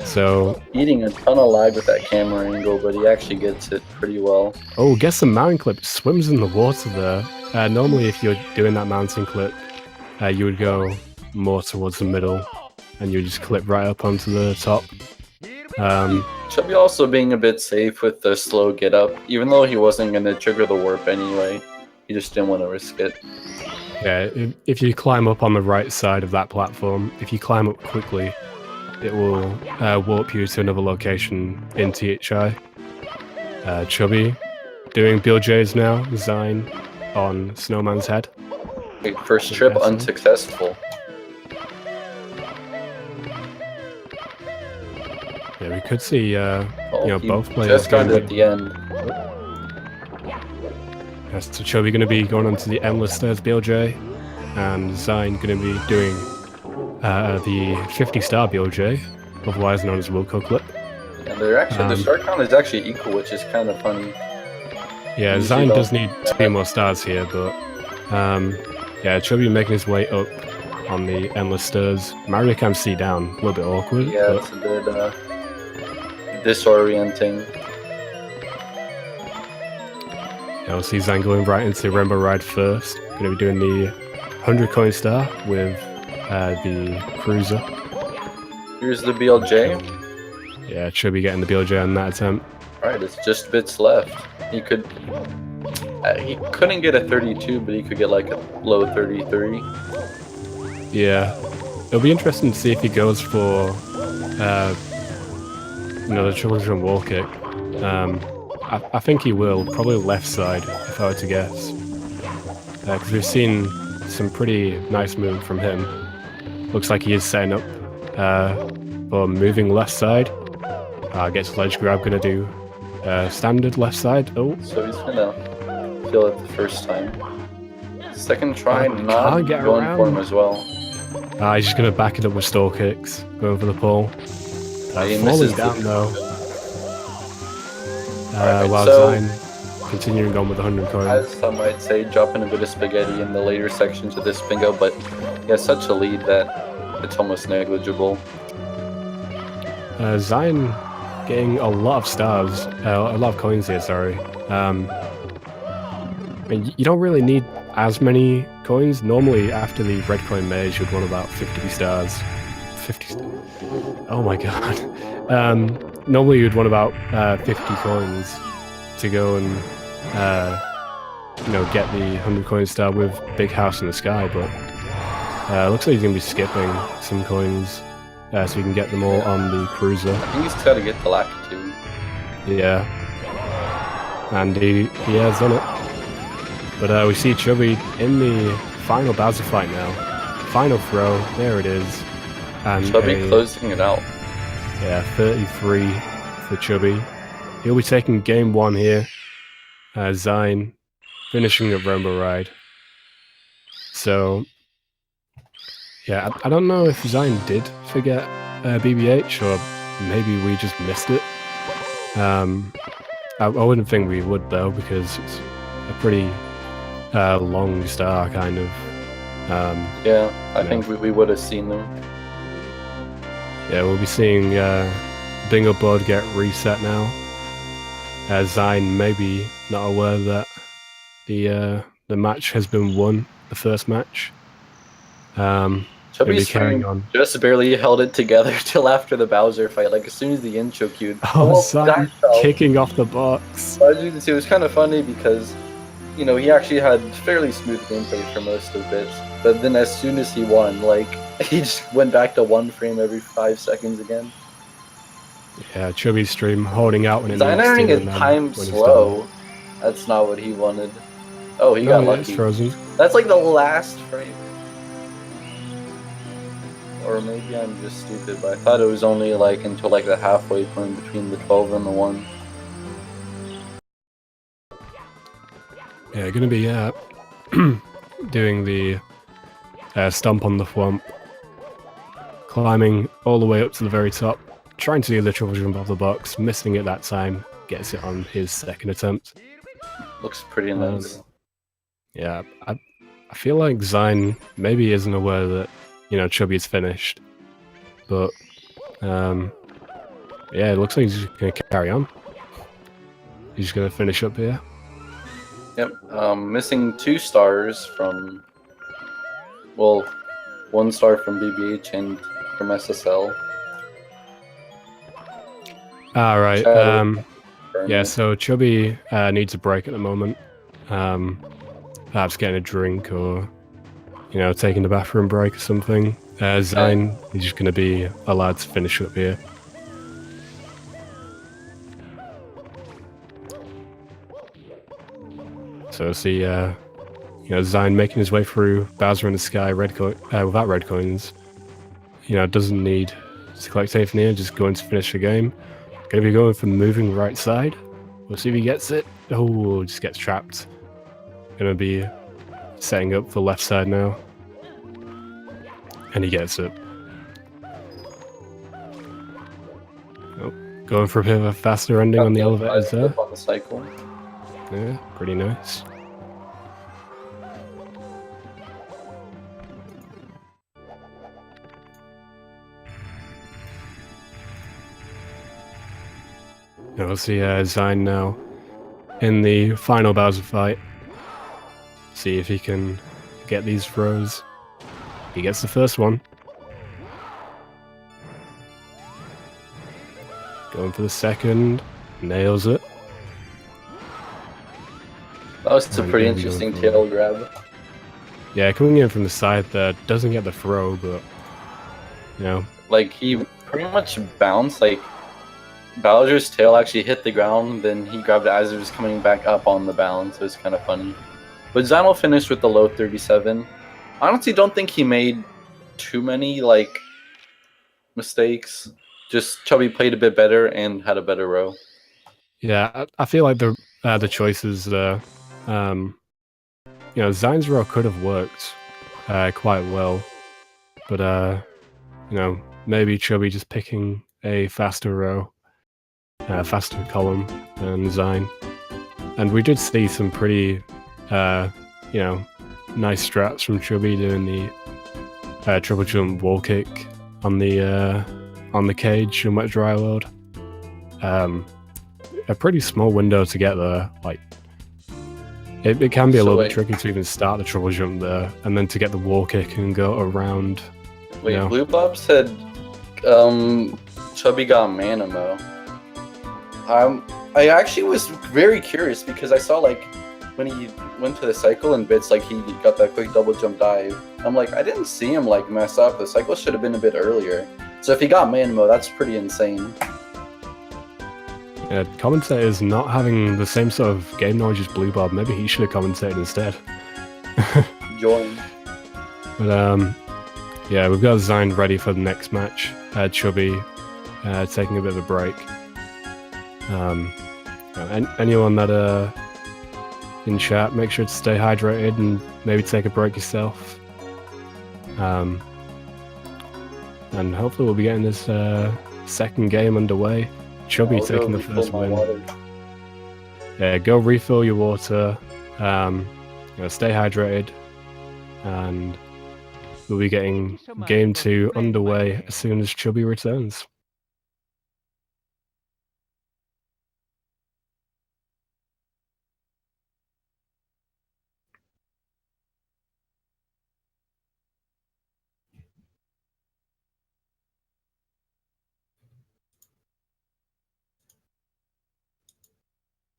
[SPEAKER 1] So...
[SPEAKER 2] Eating a ton of lag with that camera angle, but he actually gets it pretty well.
[SPEAKER 1] Oh, guess the mountain clip swims in the water there. Normally, if you're doing that mountain clip, you would go more towards the middle, and you would just clip right up onto the top.
[SPEAKER 2] Chubby also being a bit safe with the slow get up, even though he wasn't going to trigger the warp anyway. He just didn't want to risk it.
[SPEAKER 1] Yeah, if you climb up on the right side of that platform, if you climb up quickly, it will warp you to another location in THI. Chubby doing BLJs now, Xein on Snowman's head.
[SPEAKER 2] First trip unsuccessful.
[SPEAKER 1] Yeah, we could see, you know, both players.
[SPEAKER 2] Just got it at the end.
[SPEAKER 1] Yes, so Chubby going to be going on to the Endless Stairs BLJ, and Xein going to be doing the 50-star BLJ, otherwise known as Wilco Clip.
[SPEAKER 2] And they're actually the star count is actually equal, which is kind of funny.
[SPEAKER 1] Yeah, Xein does need 2 more stars here, but yeah, Chubby making his way up on the Endless Stairs. Mario Cam C down, a little bit awkward.
[SPEAKER 2] Yeah, it's a bit disorienting.
[SPEAKER 1] Yeah, we'll see Xein going right into Rainbow Ride first. Going to be doing the 100 coin star with the Cruiser.
[SPEAKER 2] Here's the BLJ.
[SPEAKER 1] Yeah, Chubby getting the BLJ on that attempt.
[SPEAKER 2] Alright, it's just bits left. He couldn't get a 32, but he could get like a low 33.
[SPEAKER 1] Yeah, it'll be interesting to see if he goes for you know, the triple wall kick. I think he will, probably left side, if I were to guess. Because we've seen some pretty nice move from him. Looks like he is setting up for moving left side. Gets ledge grab, gonna do standard left side. Oh,
[SPEAKER 2] so he's gonna kill it the first time. Second try, not
[SPEAKER 1] get
[SPEAKER 2] going
[SPEAKER 1] around
[SPEAKER 2] for him as well.
[SPEAKER 1] He's just gonna back it up with stall kicks, going for the pull.
[SPEAKER 2] He
[SPEAKER 1] Falling
[SPEAKER 2] misses
[SPEAKER 1] down though.
[SPEAKER 2] Alright,
[SPEAKER 1] while
[SPEAKER 2] so,
[SPEAKER 1] Xein continuing on with 100 coins.
[SPEAKER 2] As some might say, dropping a bit of spaghetti in the later sections of this bingo, but he has such a lead that it's almost negligible.
[SPEAKER 1] Xein getting a lot of stars, a lot of coins here, sorry. And you don't really need as many coins. Normally, after the red coin maze, you'd want about 50 stars. 50. Oh my god. Normally, you'd want about 50 coins to go and you know, get the 100 coin star with Big House in the Sky. But looks like he's gonna be skipping some coins so he can get them all on the Cruiser.
[SPEAKER 2] I think he's got to get the Lakitu.
[SPEAKER 1] Yeah. And he has done it. But we see Chubby in the final Bowser fight now. final throw, there it is. And
[SPEAKER 2] Chubby closing it out.
[SPEAKER 1] Yeah, 33 for Chubby. He'll be taking game 1 here. Xein finishing the Rumble Ride. So, yeah, I don't know if Xein did forget BBH, or maybe we just missed it. I wouldn't think we would, though, because it's a pretty long star, kind of.
[SPEAKER 2] Yeah, I think we would have seen them.
[SPEAKER 1] Yeah, we'll be seeing Bingo Board get reset now. Xein maybe not aware that the match has been won, the first match.
[SPEAKER 2] Chubby's
[SPEAKER 1] carrying on.
[SPEAKER 2] Just barely held it together till after the Bowser fight. Like as soon as the intro queued,
[SPEAKER 1] Xein kicking off the box.
[SPEAKER 2] As you can see, it was kind of funny because, you know, he actually had fairly smooth gameplay for most of it. But then as soon as he won, like he just went back to 1 frame every 5 seconds again.
[SPEAKER 1] Yeah, Chubby's stream holding out when it
[SPEAKER 2] Xein entering his time slow. That's not what he wanted. Oh, he got lucky.
[SPEAKER 1] It's frozen.
[SPEAKER 2] That's like the last frame. Or maybe I'm just stupid, but I thought it was only like until like the halfway point between the 12 and the 1.
[SPEAKER 1] Yeah, gonna be doing the stomp on the thwomp, climbing all the way up to the very top, trying to do the triple jump off the box, missing it that time, gets it on his second attempt.
[SPEAKER 2] Looks pretty nice.
[SPEAKER 1] Yeah, I feel like Xein maybe isn't aware that, you know, Chubby's finished, but yeah, it looks like he's just gonna carry on. He's just gonna finish up here.
[SPEAKER 2] Yep, missing 2 stars from, well, 1 star from BBH and from SSL.
[SPEAKER 1] Alright, yeah, so Chubby needs a break at the moment. Perhaps getting a drink or, you know, taking the bathroom break or something. Xein is just going to be allowed to finish up here. So see, you know, Xein making his way through Bowser in the Sky without red coins. You know, doesn't need to collect anything here, just going to finish the game. Going to be going for moving right side. We'll see if he gets it. Oh, just gets trapped. Going to be setting up for left side now. And he gets it. Oh, going for a bit of a faster ending on the elevators there.
[SPEAKER 2] On the cycle.
[SPEAKER 1] Yeah, pretty nice. Now we'll see Xein now in the final Bowser fight. See if he can get these throws. He gets the first one. Going for the second. Nails it.
[SPEAKER 2] That was a pretty interesting tail grab.
[SPEAKER 1] Yeah, coming in from the side there, doesn't get the throw, but, you know.
[SPEAKER 2] Like, he pretty much bounced, like, Bowser's tail actually hit the ground, then he grabbed it as it was coming back up on the bounce. It was kind of funny. But Xein will finish with the low 37. I honestly don't think he made too many, like, mistakes. Just Chubby played a bit better and had a better row.
[SPEAKER 1] Yeah, I feel like the choices there, you know, Xein's row could have worked quite well, but you know, maybe Chubby just picking a faster row, faster column than Xein, and we did see some pretty, you know, nice strats from Chubby doing the triple jump wall kick on the cage in Wet Dry World. A pretty small window to get there. Like, it can be a little bit tricky to even start the triple jump there, and then to get the wall kick and go around.
[SPEAKER 2] Wait,
[SPEAKER 1] you know.
[SPEAKER 2] Blue Bob said Chubby got Manamo. I actually was very curious because I saw, like, when he went to the cycle and bits, like, he got that quick double jump dive. I'm like, I didn't see him, like, mess up. The cycle should have been a bit earlier. So if he got Manamo, that's pretty insane.
[SPEAKER 1] Yeah, Commentators not having the same sort of game knowledge as Blue Bob. Maybe he should have commentated instead.
[SPEAKER 2] Join.
[SPEAKER 1] But Yeah, we've got Xein ready for the next match. Chubby taking a bit of a break. Anyone that in chat, make sure to stay hydrated and maybe take a break yourself. And hopefully we'll be getting this second game underway. Chubby taking the first win. Yeah, go refill your water. Stay hydrated, and we'll be getting game 2 underway as soon as Chubby returns.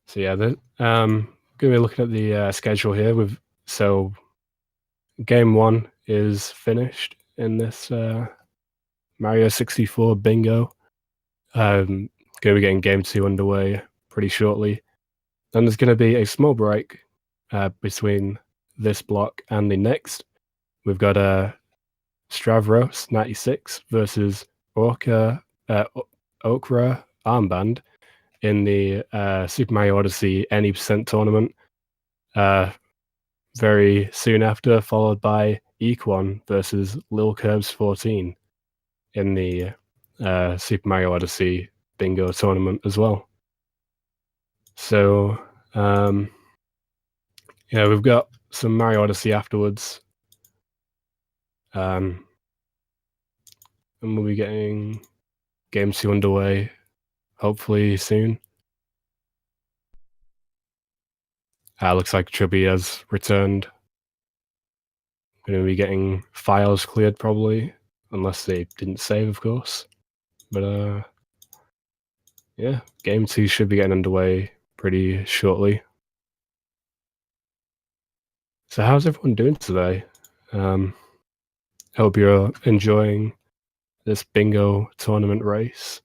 [SPEAKER 1] So yeah, gonna be looking at the schedule here. So game 1 is finished in this Mario 64 bingo. Gonna be getting game 2 underway pretty shortly. Then there's gonna be a small break between this block and the next. We've got Stavros 96 versus Okra Armband in the Super Mario Odyssey Any Percent tournament. Very soon after, followed by Equan versus Lil Curbs 14 in the Super Mario Odyssey bingo tournament as well. So, yeah, we've got some Mario Odyssey afterwards. And we'll be getting game 2 underway, hopefully soon. Looks like Chubby has returned. Going to be getting files cleared probably, unless they didn't save, of course. But yeah, game 2 should be getting underway pretty shortly. So how's everyone doing today? Hope you're enjoying this bingo tournament race.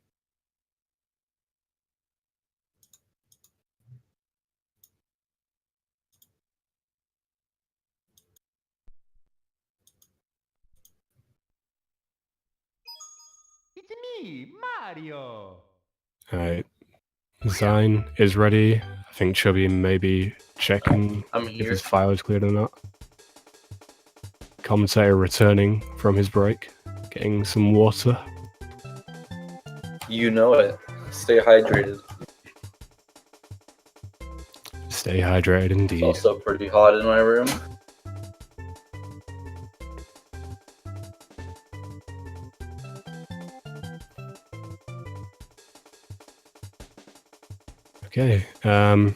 [SPEAKER 3] It's me, Mario.
[SPEAKER 1] Alright, Xein is ready. I think Chubby may be checking if his file is cleared or not. Commentator returning from his break, getting some water.
[SPEAKER 2] You know it. Stay hydrated.
[SPEAKER 1] Stay hydrated indeed.
[SPEAKER 2] It's also pretty hot in my room.
[SPEAKER 1] Okay, I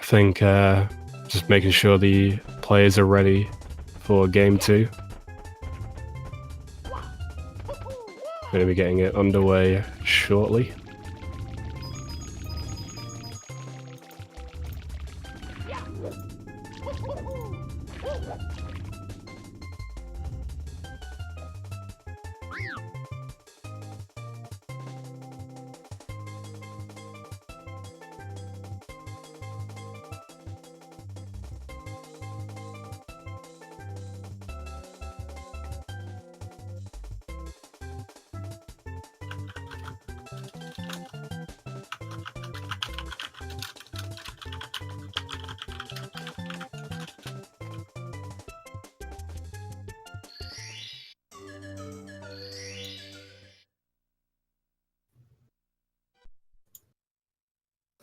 [SPEAKER 1] think just making sure the players are ready for game 2. Going to be getting it underway shortly.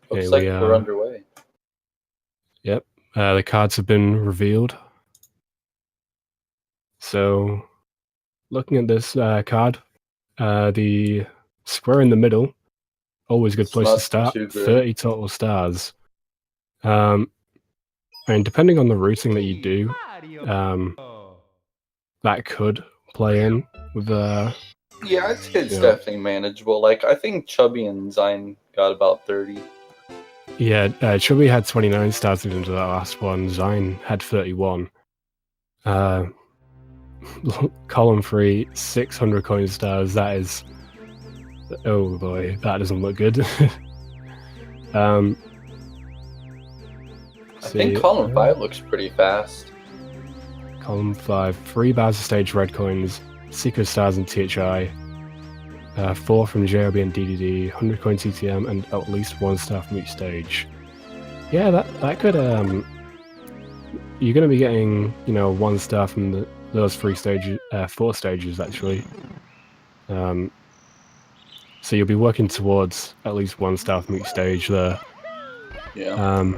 [SPEAKER 2] Looks like we're underway.
[SPEAKER 1] Yep, the cards have been revealed. So, looking at this card, the square in the middle, always a good place to start. 30 total stars. And depending on the routing that you do, that could play in with
[SPEAKER 2] yeah, it's definitely manageable. Like, I think Chubby and Xein got about 30.
[SPEAKER 1] Yeah, Chubby had 29 stars into that last one. Xein had 31. Column 3, 600 coin stars. That is... Oh boy, that doesn't look good.
[SPEAKER 2] I think column 5 looks pretty fast.
[SPEAKER 1] Column 5, 3 Bowser Stage red coins, Secret Stars and THI, 4 from JRB and DDD, 100 coin TTM, and at least 1 star from each stage. Yeah, that could you're going to be getting 1 star from those 4 stages actually. So you'll be working towards at least 1 star from each stage there.
[SPEAKER 2] Yeah.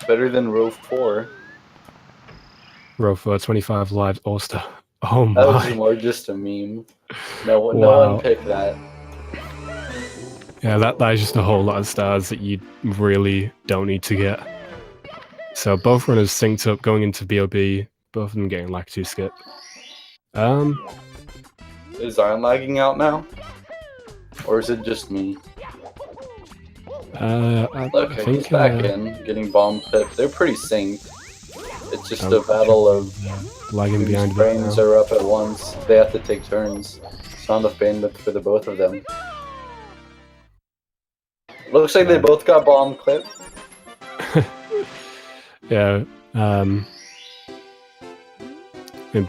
[SPEAKER 2] Better than row 4.
[SPEAKER 1] Row 4, 25 lives all-star. Oh my.
[SPEAKER 2] That was more just a meme. No
[SPEAKER 1] Wow.
[SPEAKER 2] one picked that.
[SPEAKER 1] Yeah, that is just a whole lot of stars that you really don't need to get. So both runners synced up going into BOB, both of them getting like 2 skip.
[SPEAKER 2] Is Iron lagging out now? Or is it just me?
[SPEAKER 1] I think
[SPEAKER 2] he's back in, getting bomb clipped. They're pretty synced. It's just a battle of
[SPEAKER 1] lagging behind.
[SPEAKER 2] brains are up at once. They have to take turns. It's not enough bandwidth for the both of them. Looks like they both got bomb clipped.
[SPEAKER 1] Yeah. I mean,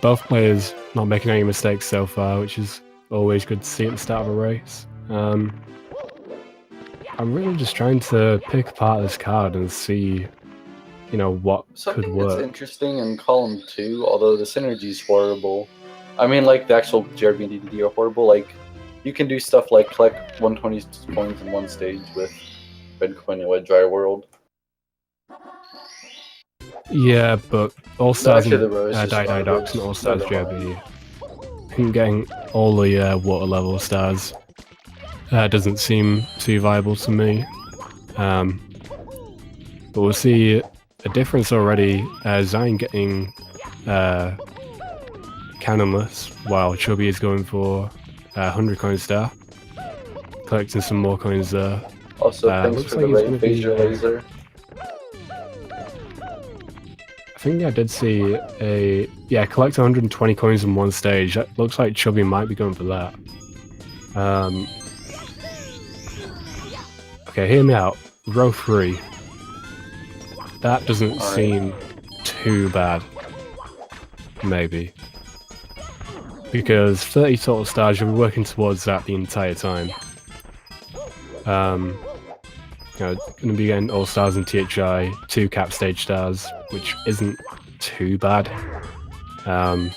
[SPEAKER 1] both players not making any mistakes so far, which is always good to see at the start of a race. I'm really just trying to pick apart this card and see, what
[SPEAKER 2] Something
[SPEAKER 1] could work.
[SPEAKER 2] that's interesting in column 2, although the synergy's horrible. I mean, like, the actual JRB and DDD are horrible. Like, you can do stuff like collect 120 coins in 1 stage with red coin and Wet Dry World.
[SPEAKER 1] Yeah, but All Stars and
[SPEAKER 2] just
[SPEAKER 1] Didox and All Stars JRB, getting all the water level stars doesn't seem too viable to me. But we'll see a difference already. Xein getting cannonless, while Chubby is going for 100 coin star, collecting some more coins there.
[SPEAKER 2] Also, thanks for the ray phaser laser.
[SPEAKER 1] I think I did see collect 120 coins in 1 stage. That looks like Chubby might be going for that. Okay, hear me out. Row 3. That doesn't seem too bad. Maybe. Because 30 total stars, you'll be working towards that the entire time. Going to be getting All Stars and THI, 2 cap stage stars, which isn't too bad. And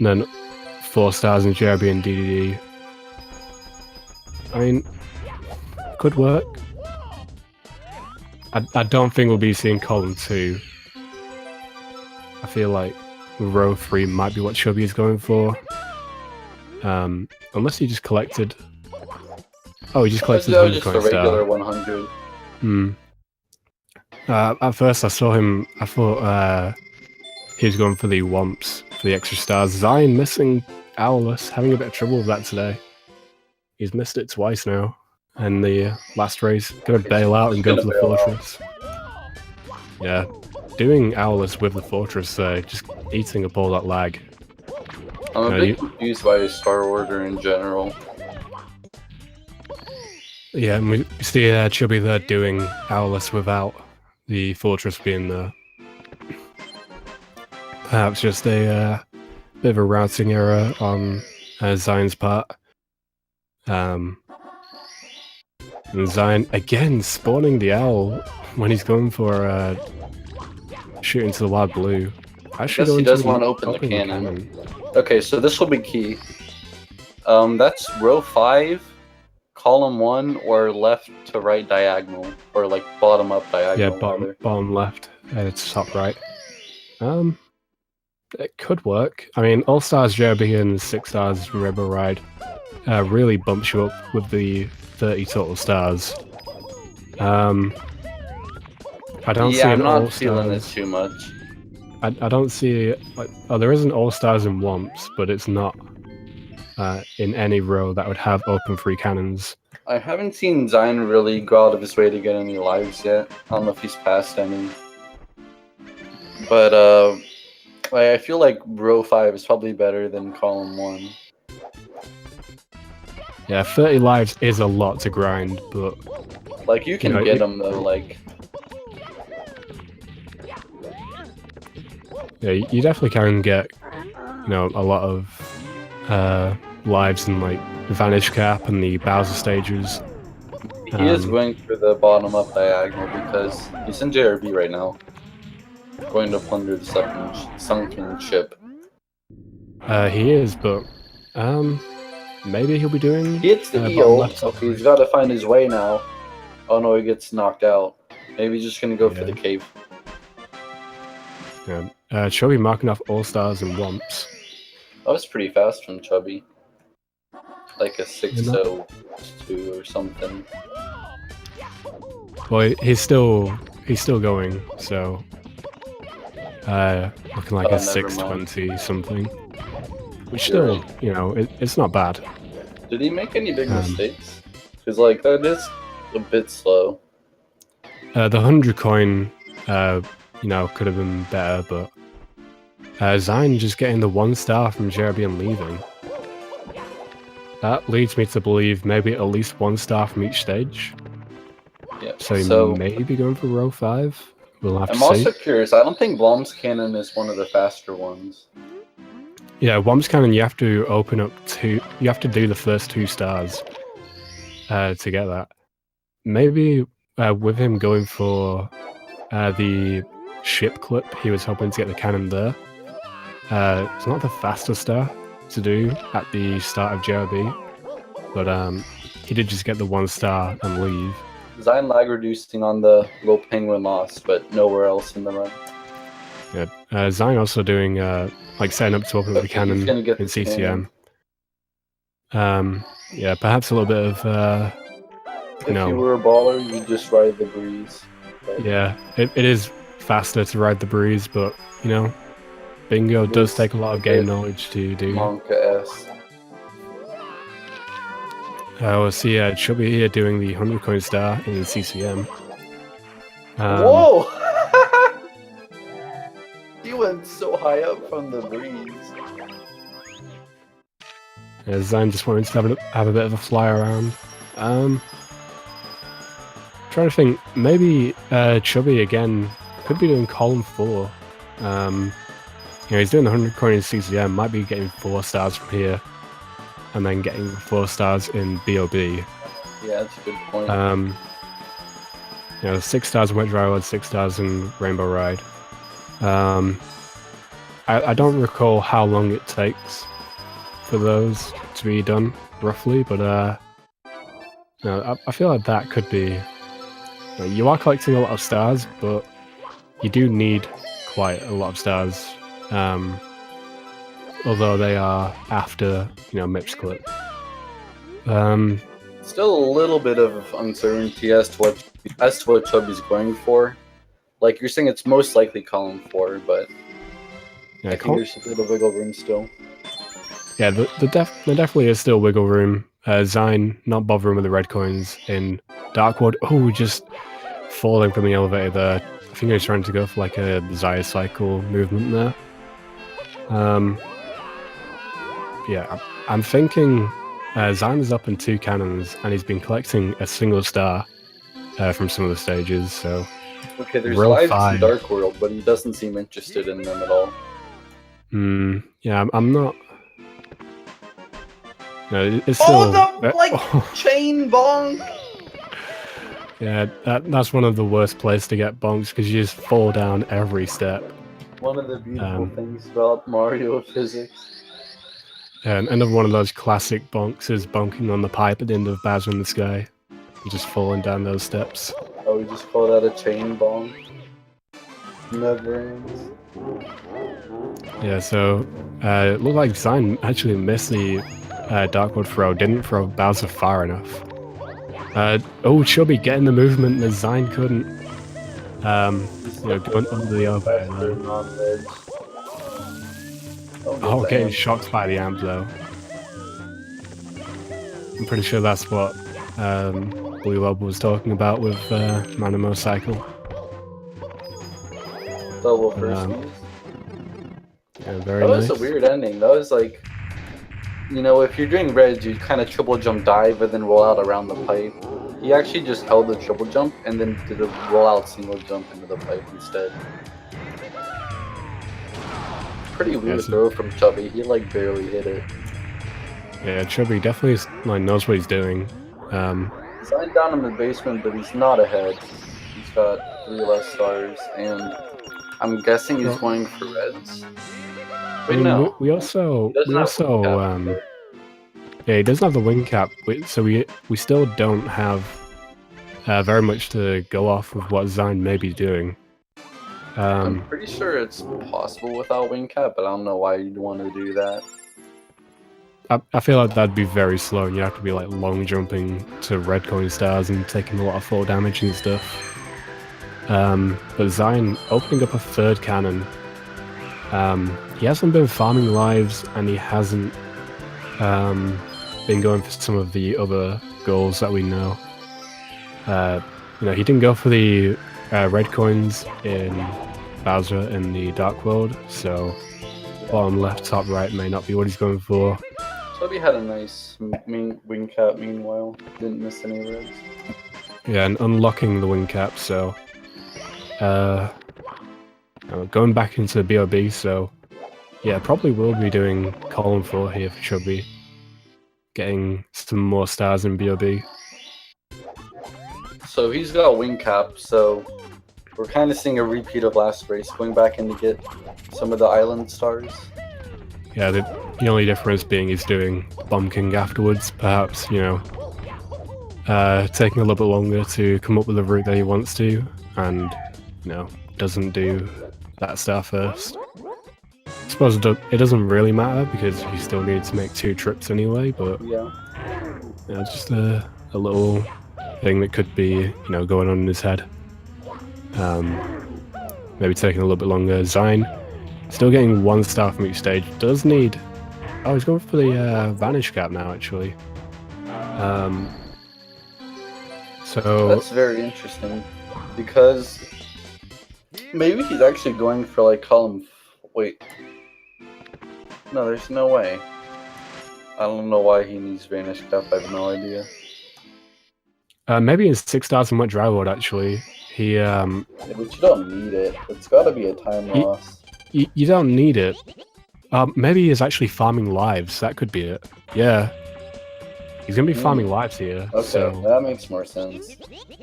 [SPEAKER 1] then 4 stars in JRB and DDD. I mean, could work. I don't think we'll be seeing column 2. I feel like row 3 might be what Chubby is going for. Unless he just collected... Oh, he just collected
[SPEAKER 2] No,
[SPEAKER 1] 100
[SPEAKER 2] just a
[SPEAKER 1] coin
[SPEAKER 2] regular
[SPEAKER 1] star.
[SPEAKER 2] 100.
[SPEAKER 1] At first I saw him, I thought he was going for the Wumps, for the extra stars. Xein missing Owlus, having a bit of trouble with that today. He's missed it twice now. And the last race, gonna bail out and go for the Fortress. Yeah, doing Owlus with the Fortress there, just eating up all that lag.
[SPEAKER 2] I'm a bit confused by Star Order in general.
[SPEAKER 1] Yeah, and we see Chubby there doing Owlus without the Fortress being there. Perhaps just a bit of a routing error on Xein's part. And Xein again spawning the owl when he's going for shooting to the wild blue.
[SPEAKER 2] I guess he does want to open the cannon. Okay, so this will be key. That's row 5, column 1, or left to right diagonal, or like bottom up diagonal.
[SPEAKER 1] Yeah, bottom left. It's top right. It could work. I mean, All Stars JRB and 6 stars Rebel Ride really bumps you up with the 30 total stars. I don't see
[SPEAKER 2] I'm
[SPEAKER 1] an
[SPEAKER 2] not
[SPEAKER 1] All
[SPEAKER 2] feeling
[SPEAKER 1] Stars.
[SPEAKER 2] it too much.
[SPEAKER 1] I don't see like there is an All Stars in Wumps, but it's not in any row that would have open free cannons.
[SPEAKER 2] I haven't seen Xein really go out of his way to get any lives yet. I don't know if he's passed any. But I feel like row 5 is probably better than column 1.
[SPEAKER 1] Yeah, 30 lives is a lot to grind, but
[SPEAKER 2] like you can get them though. Like
[SPEAKER 1] Yeah, you definitely can get, you know, a lot of lives in like Vanish Cap and the Bowser stages.
[SPEAKER 2] He is going for the bottom up diagonal because he's in JRB right now. Going to plunder the sunken ship.
[SPEAKER 1] He is, but maybe he'll be doing.
[SPEAKER 2] He hits the
[SPEAKER 1] bottom
[SPEAKER 2] eel.
[SPEAKER 1] left or
[SPEAKER 2] Okay, he's
[SPEAKER 1] right.
[SPEAKER 2] got to find his way now. Oh no, he gets knocked out. Maybe he's just gonna go for the cave.
[SPEAKER 1] Yeah. Chubby marking off all stars and wumps.
[SPEAKER 2] That was pretty fast from Chubby. Like a 602 or something.
[SPEAKER 1] Well, he's still going, so looking like a
[SPEAKER 2] never
[SPEAKER 1] 620 something, which
[SPEAKER 2] You're
[SPEAKER 1] still, you know, it's not bad.
[SPEAKER 2] Did he make any big mistakes? Because like that is a bit slow.
[SPEAKER 1] The 100 coin, you know, could have been better, but Xein just getting the 1 star from JRB and leaving. That leads me to believe maybe at least 1 star from each stage.
[SPEAKER 2] Yeah.
[SPEAKER 1] So he may be going for row 5. We'll have to see.
[SPEAKER 2] I'm also curious. I don't think Blom's cannon is one of the faster ones.
[SPEAKER 1] Yeah, Wom's Cannon, you have to open up 2. You have to do the first 2 stars to get that. Maybe with him going for the ship clip, he was hoping to get the cannon there. It's not the fastest star to do at the start of JRB, but he did just get the 1 star and leave.
[SPEAKER 2] Xein lag reducing on the low penguin loss, but nowhere else in the run.
[SPEAKER 1] Yeah, Xein also doing like setting up to open up the cannon in CCM. Yeah, perhaps a little bit of
[SPEAKER 2] if you were a baller, you'd just ride the breeze. But
[SPEAKER 1] yeah, it is faster to ride the breeze, but you know, bingo does take a lot of game knowledge to do.
[SPEAKER 2] Monka S.
[SPEAKER 1] We'll see Chubby here doing the 100 coin star in CCM.
[SPEAKER 2] Whoa! He went so high up from the breeze.
[SPEAKER 1] Xein just wanted to have a bit of a fly around. Trying to think, maybe Chubby again could be doing column 4. You know, he's doing the 100 coin in CCM, might be getting 4 stars from here, and then getting 4 stars in BOB.
[SPEAKER 2] Yeah, that's a good point.
[SPEAKER 1] You know, 6 stars in Wet Dry World, 6 stars in Rainbow Ride. I don't recall how long it takes for those to be done, roughly, but you know, I feel like that could be... You know, you are collecting a lot of stars, but you do need quite a lot of stars, although they are after, you know, Mip's clip.
[SPEAKER 2] Still a little bit of uncertainty as to what Chubby's going for. Like you're saying, it's most likely column 4, but
[SPEAKER 1] Yeah,
[SPEAKER 2] I think there's a bit of wiggle room still.
[SPEAKER 1] Yeah, there definitely is still wiggle room. Xein not bothering with the red coins in Darkwood. Oh, just falling from the elevator there. I think he's trying to go for like a Desire Cycle movement there. Yeah, I'm thinking Xein is up in 2 cannons and he's been collecting a single star from some of the stages, so...
[SPEAKER 2] Okay, there's
[SPEAKER 1] row
[SPEAKER 2] lives
[SPEAKER 1] 5.
[SPEAKER 2] in Dark World, but he doesn't seem interested in them at all.
[SPEAKER 1] Yeah, I'm not... No, it's still...
[SPEAKER 2] chain bonk!
[SPEAKER 1] Yeah, that's one of the worst places to get bonks because you just fall down every step.
[SPEAKER 2] One of the beautiful things about Mario physics.
[SPEAKER 1] And another one of those classic bonks is bonking on the pipe at the end of Bowser in the Sky. And just falling down those steps.
[SPEAKER 2] Oh, we just call that a chain bonk. Never ends.
[SPEAKER 1] Yeah, so it looked like Xein actually missed the Darkwood throw, didn't throw Bowser far enough. Oh, Chubby getting the movement that Xein couldn't. You know, going under the elevator. Oh, getting shocked by the amp though. I'm pretty sure that's what Blue Lob was talking about with Manimo Cycle.
[SPEAKER 2] Double first use.
[SPEAKER 1] Yeah, very
[SPEAKER 2] That was
[SPEAKER 1] nice.
[SPEAKER 2] a weird ending. That was like, you know, if you're doing red, you kind of triple jump dive and then roll out around the pipe. He actually just held the triple jump and then did a roll out single jump into the pipe instead. Pretty weird
[SPEAKER 1] Yeah, so-
[SPEAKER 2] throw from Chubby. He like barely hit it.
[SPEAKER 1] Yeah, Chubby definitely like knows what he's doing.
[SPEAKER 2] Xein down in the basement, but he's not ahead. He's got 3 less stars, and I'm guessing he's going for reds.
[SPEAKER 1] I
[SPEAKER 2] Wait,
[SPEAKER 1] mean,
[SPEAKER 2] no.
[SPEAKER 1] we also
[SPEAKER 2] He doesn't have wing cap.
[SPEAKER 1] yeah, he doesn't have the wing cap, so we still don't have very much to go off of what Xein may be doing.
[SPEAKER 2] I'm pretty sure it's possible without wing cap, but I don't know why you'd want to do that.
[SPEAKER 1] I feel like that'd be very slow, and you'd have to be like long jumping to red coin stars and taking a lot of fall damage and stuff. But Xein opening up a third cannon. He hasn't been farming lives, and he hasn't been going for some of the other goals that we know. You know, he didn't go for the red coins in Bowser in the Dark World, so bottom left, top right may not be what he's going for.
[SPEAKER 2] Chubby had a nice wing cap meanwhile. Didn't miss any reds.
[SPEAKER 1] Yeah, and unlocking the wing cap, so going back into BOB, so yeah, probably will be doing column 4 here for Chubby. Getting some more stars in BOB.
[SPEAKER 2] So he's got wing cap, so we're kind of seeing a repeat of last race, going back in to get some of the island stars.
[SPEAKER 1] Yeah, the only difference being he's doing Bomb King afterwards, perhaps, you know, taking a little bit longer to come up with the route that he wants to, and, you know, doesn't do that star first. I suppose it doesn't really matter, because he still needs to make 2 trips anyway, but
[SPEAKER 2] Yeah.
[SPEAKER 1] yeah, it's just a little thing that could be, you know, going on in his head. Maybe taking a little bit longer. Xein still getting 1 star from each stage. Does need... Oh, he's going for the Vanish Cap now, actually. So...
[SPEAKER 2] That's very interesting, because maybe he's actually going for like column... Wait. No, there's no way. I don't know why he needs Vanish Cap, I have no idea.
[SPEAKER 1] maybe his 6 stars in Wet Dry World, actually. He...
[SPEAKER 2] Yeah, but you don't need it. It's gotta be a time loss.
[SPEAKER 1] You don't need it. Maybe he's actually farming lives. That could be it. Yeah. He's gonna be farming lives here.
[SPEAKER 2] Okay,
[SPEAKER 1] So,
[SPEAKER 2] that makes more sense.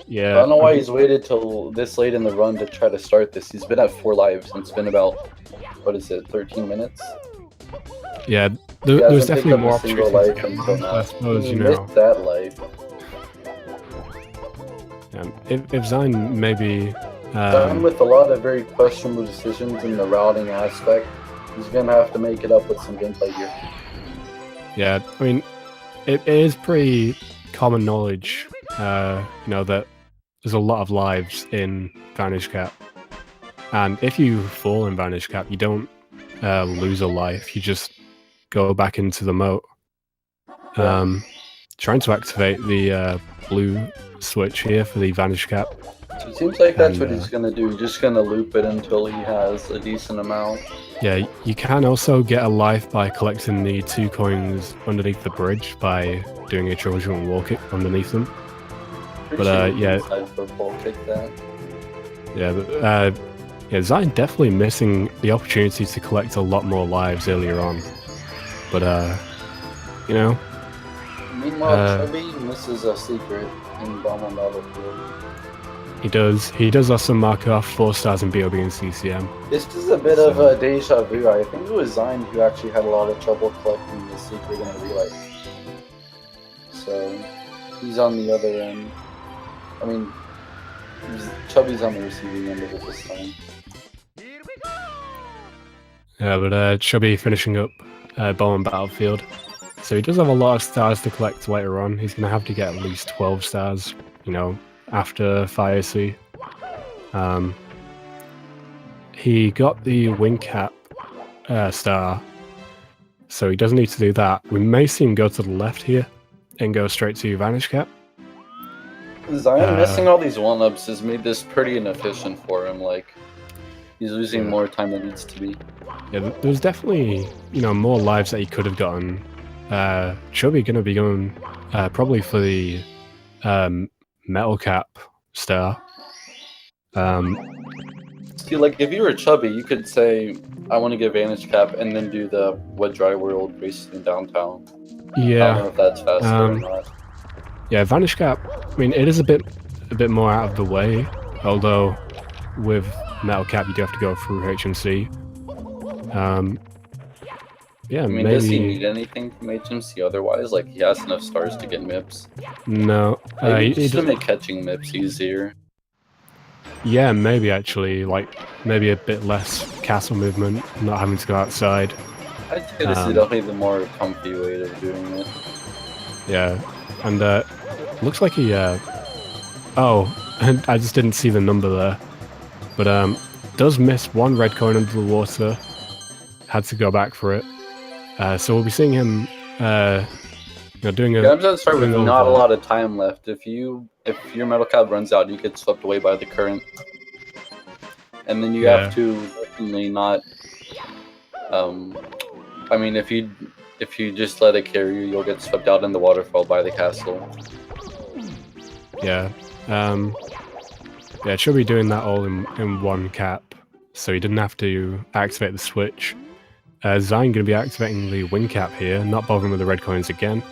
[SPEAKER 1] yeah.
[SPEAKER 2] I don't know why he's waited till this late in the run to try to start this. He's been at 4 lives, and it's been about, what is it, 13 minutes?
[SPEAKER 1] Yeah,
[SPEAKER 2] He
[SPEAKER 1] there's
[SPEAKER 2] hasn't picked
[SPEAKER 1] definitely
[SPEAKER 2] up
[SPEAKER 1] more
[SPEAKER 2] a single
[SPEAKER 1] opportunities.
[SPEAKER 2] life until now.
[SPEAKER 1] I suppose,
[SPEAKER 2] He
[SPEAKER 1] you know.
[SPEAKER 2] missed that life.
[SPEAKER 1] If Xein maybe...
[SPEAKER 2] Done with a lot of very questionable decisions in the routing aspect, he's gonna have to make it up with some gameplay here.
[SPEAKER 1] Yeah, I mean, it is pretty common knowledge, you know, that there's a lot of lives in Vanish Cap. And if you fall in Vanish Cap, you don't lose a life, you just go back into the moat. Trying to activate the blue switch here for the Vanish Cap.
[SPEAKER 2] So it seems like that's what he's gonna do. He's just gonna loop it until he has a decent amount.
[SPEAKER 1] Yeah, you can also get a life by collecting the 2 coins underneath the bridge by doing a triple jump and wall kick underneath them.
[SPEAKER 2] Pretty
[SPEAKER 1] But,
[SPEAKER 2] sure he
[SPEAKER 1] yeah.
[SPEAKER 2] can decide for full kick that.
[SPEAKER 1] Yeah, but, yeah, Xein definitely missing the opportunity to collect a lot more lives earlier on. But, you know...
[SPEAKER 2] Meanwhile, Chubby misses a secret in Bomb on Battlefield.
[SPEAKER 1] He does also mark off 4 stars in BOB and CCM.
[SPEAKER 2] This is a bit of a deja vu. I think it was Xein who actually had a lot of trouble collecting the secret in real life. So, he's on the other end. I mean, Chubby's on the receiving end of it this time.
[SPEAKER 1] Yeah, but Chubby finishing up Bomb on Battlefield. So he does have a lot of stars to collect later on. He's going to have to get at least 12 stars, you know, after Fire Sea. He got the Wing Cap star, so he doesn't need to do that. We may see him go to the left here and go straight to Vanish Cap.
[SPEAKER 2] Xein missing all these 1-ups has made this pretty inefficient for him. Like, he's losing more time than needs to be.
[SPEAKER 1] Yeah, there's definitely, you know, more lives that he could have gotten. Chubby gonna be going probably for the Metal Cap star.
[SPEAKER 2] See, like, if you were Chubby, you could say, I want to get Vanish Cap and then do the What Dry World race in downtown. I don't know
[SPEAKER 1] Yeah,
[SPEAKER 2] if that's faster or not.
[SPEAKER 1] yeah. Vanish Cap. I mean, it is a bit more out of the way. Although with Metal Cap, you do have to go through HMC. Yeah,
[SPEAKER 2] I mean, does he
[SPEAKER 1] maybe
[SPEAKER 2] need anything from HMC otherwise? Like, he has enough stars to get MIPS.
[SPEAKER 1] no.
[SPEAKER 2] Maybe
[SPEAKER 1] He
[SPEAKER 2] just to
[SPEAKER 1] does-
[SPEAKER 2] make catching MIPS easier.
[SPEAKER 1] Yeah, maybe actually, like maybe a bit less castle movement, not having to go outside.
[SPEAKER 2] I'd say this is definitely the more comfy way of doing it.
[SPEAKER 1] Yeah, and looks like he. Oh, and I just didn't see the number there, but does miss one red coin under the water. Had to go back for it. So we'll be seeing him. Doing a.
[SPEAKER 2] Yeah, I'm gonna start with
[SPEAKER 1] doing
[SPEAKER 2] not a
[SPEAKER 1] over.
[SPEAKER 2] lot of time left. If your Metal Cap runs out, you get swept away by the current. And then you have to definitely not. I mean, if you just let it carry you, you'll get swept out in the waterfall by the castle.
[SPEAKER 1] Yeah. Yeah, should be doing that all in one cap, so he didn't have to activate the switch. Xein gonna be activating the wing cap here, not bothering with the red coins again.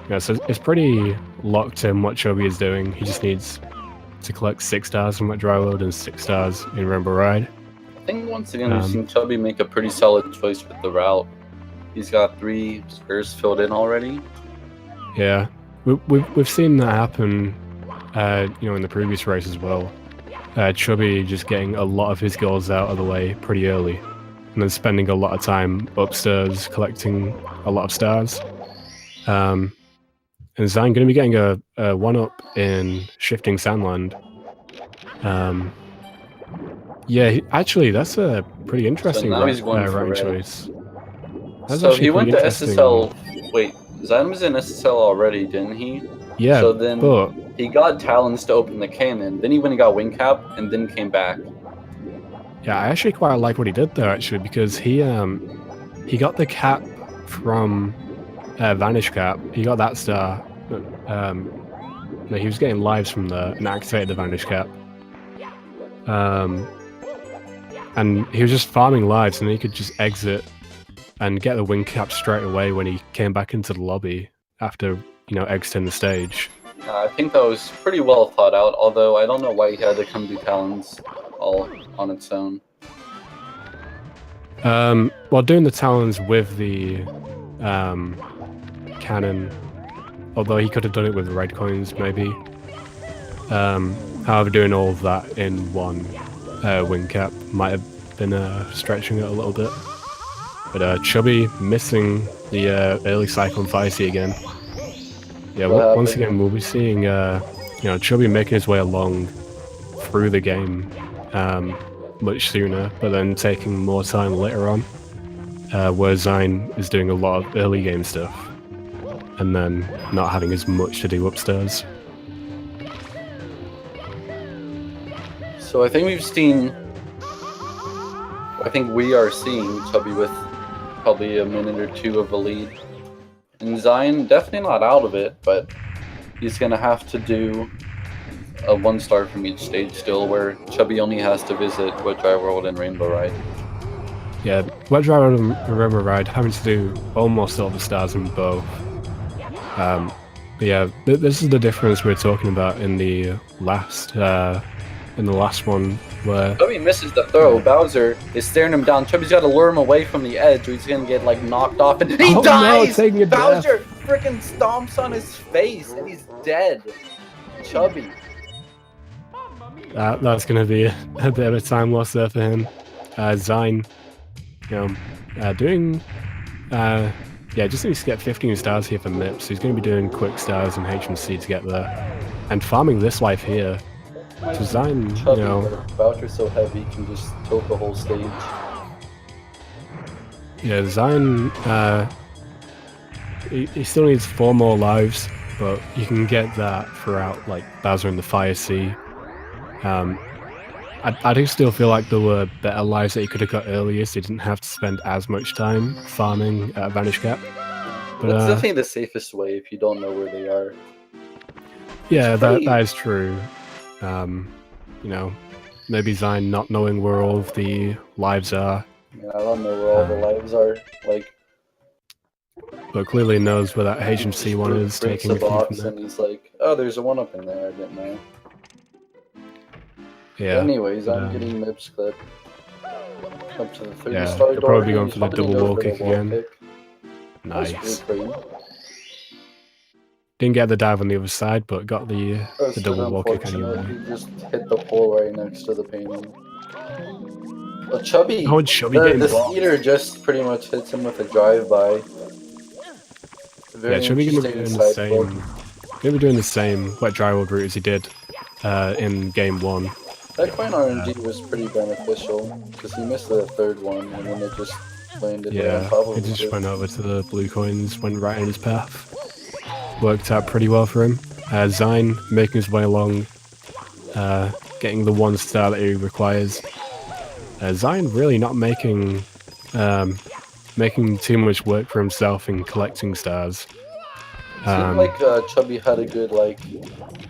[SPEAKER 1] Yeah, so it's pretty locked in what Chubby is doing. He just needs to collect 6 stars from that dry load and 6 stars in Rainbow Ride.
[SPEAKER 2] I think once again we've seen Chubby make a pretty solid choice with the route. He's got 3 squares filled in already.
[SPEAKER 1] Yeah, we've seen that happen, in the previous race as well. Chubby just getting a lot of his goals out of the way pretty early, and then spending a lot of time upstairs collecting a lot of stars. And Xein going to be getting a 1-up in Shifting Sandland. Yeah, actually, that's a pretty interesting
[SPEAKER 2] now he's going for
[SPEAKER 1] rank
[SPEAKER 2] red.
[SPEAKER 1] choice. That's
[SPEAKER 2] So
[SPEAKER 1] actually
[SPEAKER 2] he went to
[SPEAKER 1] pretty interesting.
[SPEAKER 2] SSL. Wait, Xein was in SSL already, didn't he?
[SPEAKER 1] Yeah,
[SPEAKER 2] So then
[SPEAKER 1] but
[SPEAKER 2] he got talons to open the cannon. Then he went and got wing cap, and then came back.
[SPEAKER 1] yeah, I actually quite like what he did there actually, because he got the cap from Vanish Cap. He got that star. No, he was getting lives from there and activated the Vanish Cap. And he was just farming lives, and he could just exit and get the wing cap straight away when he came back into the lobby after exiting the stage.
[SPEAKER 2] I think that was pretty well thought out, although I don't know why he had to come do talons all on its own.
[SPEAKER 1] Well, doing the talons with the cannon, although he could have done it with red coins maybe. However, doing all of that in one wing cap might have been stretching it a little bit. But Chubby missing the early Cyclone Fire Sea again. Yeah, once again we'll be seeing Chubby making his way along through the game much sooner, but then taking more time later on, where Xein is doing a lot of early game stuff and then not having as much to do upstairs.
[SPEAKER 2] So I think we are seeing Chubby with probably a minute or 2 of a lead. And Xein definitely not out of it, but he's going to have to do a 1 star from each stage still, where Chubby only has to visit Wet Dry World and Rainbow Ride.
[SPEAKER 1] Yeah, Wet Dry World and Rainbow Ride having to do almost all the stars in both. But yeah, this is the difference we're talking about in the last one, where
[SPEAKER 2] Chubby misses the throw. Bowser is staring him down. Chubby's got to lure him away from the edge, or he's gonna get knocked off, and he dies.
[SPEAKER 1] No, taking a
[SPEAKER 2] Bowser freaking stomps on his face, and he's dead. Chubby.
[SPEAKER 1] That's gonna be a bit of a time loss there for him. Xein, doing just needs to get 15 stars here for MIPS. He's gonna be doing quick stars and HMC to get there, and farming this life here. So Xein,
[SPEAKER 2] Chubby, Bowser's so heavy, he can just tilt the whole stage.
[SPEAKER 1] Yeah, Xein, he still needs 4 more lives, but you can get that throughout, Bowser in the Fire Sea. I do still feel like there were better lives that he could have got earlier, so he didn't have to spend as much time farming Vanish Cap. But
[SPEAKER 2] it's definitely the safest way if you don't know where they are.
[SPEAKER 1] Yeah, that is true. maybe Xein not knowing where all of the lives are,
[SPEAKER 2] Yeah, I don't know where all the lives are. Like,
[SPEAKER 1] but clearly knows where that
[SPEAKER 2] he
[SPEAKER 1] HMC
[SPEAKER 2] just
[SPEAKER 1] one is,
[SPEAKER 2] breaks
[SPEAKER 1] taking
[SPEAKER 2] a
[SPEAKER 1] a few from
[SPEAKER 2] box
[SPEAKER 1] there.
[SPEAKER 2] and he's like, "Oh, there's a one up in there. I didn't know."
[SPEAKER 1] Yeah.
[SPEAKER 2] Anyways,
[SPEAKER 1] but,
[SPEAKER 2] I'm getting Mips clip. Up to the 30
[SPEAKER 1] yeah,
[SPEAKER 2] star
[SPEAKER 1] he'll
[SPEAKER 2] door.
[SPEAKER 1] probably be going
[SPEAKER 2] He's
[SPEAKER 1] for the
[SPEAKER 2] probably gonna
[SPEAKER 1] double
[SPEAKER 2] go
[SPEAKER 1] wall
[SPEAKER 2] for the
[SPEAKER 1] kick
[SPEAKER 2] wall
[SPEAKER 1] again.
[SPEAKER 2] kick. Nice
[SPEAKER 1] Nice.
[SPEAKER 2] blue crane.
[SPEAKER 1] Didn't get the dive on the other side, but got the
[SPEAKER 2] That's
[SPEAKER 1] double wall kick
[SPEAKER 2] unfortunate.
[SPEAKER 1] anyway.
[SPEAKER 2] He just hit the pole right next to the painting. Well, Chubby,
[SPEAKER 1] Oh, and Chubby getting
[SPEAKER 2] the
[SPEAKER 1] blocked.
[SPEAKER 2] Skeeter just pretty much hits him with a drive-by. Very
[SPEAKER 1] Yeah, Chubby gonna be
[SPEAKER 2] interesting
[SPEAKER 1] doing the
[SPEAKER 2] side
[SPEAKER 1] same.
[SPEAKER 2] flip.
[SPEAKER 1] Gonna be doing the same wet drywall route as he did in game 1.
[SPEAKER 2] That coin RNG was pretty beneficial because he missed the third one and then it just landed right on
[SPEAKER 1] Yeah,
[SPEAKER 2] top of
[SPEAKER 1] it just
[SPEAKER 2] it.
[SPEAKER 1] went over to the blue coins, went right in his path. Worked out pretty well for him. Xein making his way along, getting the 1 star that he requires. Xein really not making too much work for himself in collecting stars.
[SPEAKER 2] Seemed like Chubby had a good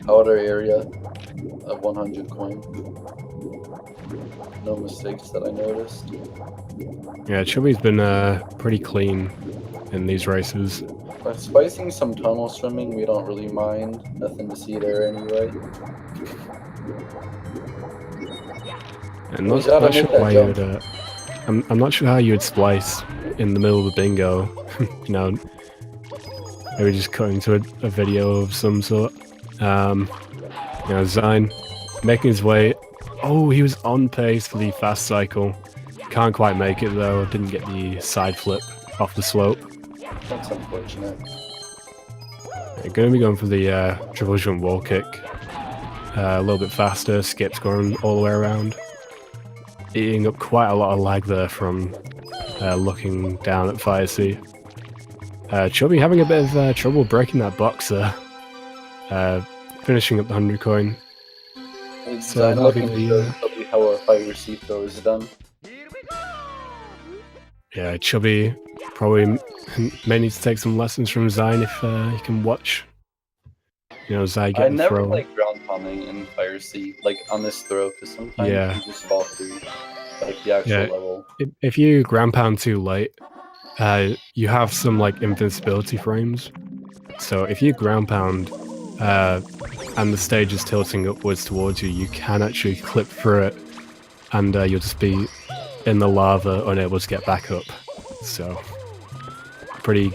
[SPEAKER 2] outer area of 100 coin. No mistakes that I noticed.
[SPEAKER 1] Yeah, Chubby's been pretty clean in these races.
[SPEAKER 2] By spicing some tunnel swimming, we don't really mind. Nothing to see there anyway.
[SPEAKER 1] And
[SPEAKER 2] He's
[SPEAKER 1] not
[SPEAKER 2] gotta
[SPEAKER 1] sure
[SPEAKER 2] make that
[SPEAKER 1] why
[SPEAKER 2] jump.
[SPEAKER 1] you'd. I'm not sure how you would splice in the middle of the bingo. You know, maybe just cutting to a video of some sort. You know, Xein making his way. Oh, he was on pace for the fast cycle. Can't quite make it though. Didn't get the side flip off the slope.
[SPEAKER 2] That's unfortunate.
[SPEAKER 1] They're going to be going for the triple jump wall kick. A little bit faster. Skip's going all the way around. Eating up quite a lot of lag there from looking down at Fire C. Chubby having a bit of trouble breaking that box there. Finishing up the 100 coin. So
[SPEAKER 2] I'm
[SPEAKER 1] that'll be
[SPEAKER 2] looking
[SPEAKER 1] the,
[SPEAKER 2] to Chubby how our fire C throw is done.
[SPEAKER 1] yeah, Chubby probably may need to take some lessons from Xein if he can watch. You know, Xein
[SPEAKER 2] I
[SPEAKER 1] get the
[SPEAKER 2] never
[SPEAKER 1] throw.
[SPEAKER 2] like ground pounding in fire C, like on this throw, because sometimes
[SPEAKER 1] Yeah.
[SPEAKER 2] you just fall through like the actual
[SPEAKER 1] Yeah.
[SPEAKER 2] level.
[SPEAKER 1] If you ground pound too late, you have some like invincibility frames. So if you ground pound and the stage is tilting upwards towards you, you can actually clip through it, and you'll just be in the lava, unable to get back up. So pretty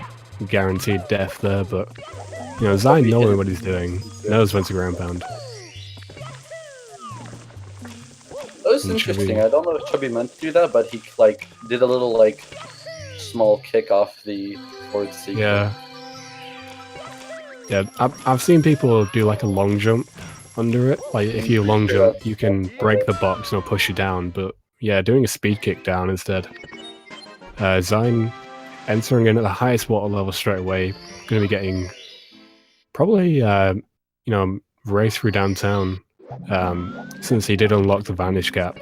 [SPEAKER 1] guaranteed death there, but you know, Xein knowing what he's doing, knows when to ground pound.
[SPEAKER 2] That was
[SPEAKER 1] And
[SPEAKER 2] interesting.
[SPEAKER 1] Chubby-
[SPEAKER 2] I don't know if Chubby meant to do that, but he did a little small kick off the forward sequence.
[SPEAKER 1] Yeah. Yeah, I've seen people do like a long jump under it. Like if you long jump, you can break the box and it'll push you down. But yeah, doing a speed kick down instead. Xein entering in at the highest water level straight away. Going to be getting probably you know, race through downtown since he did unlock the vanish gap.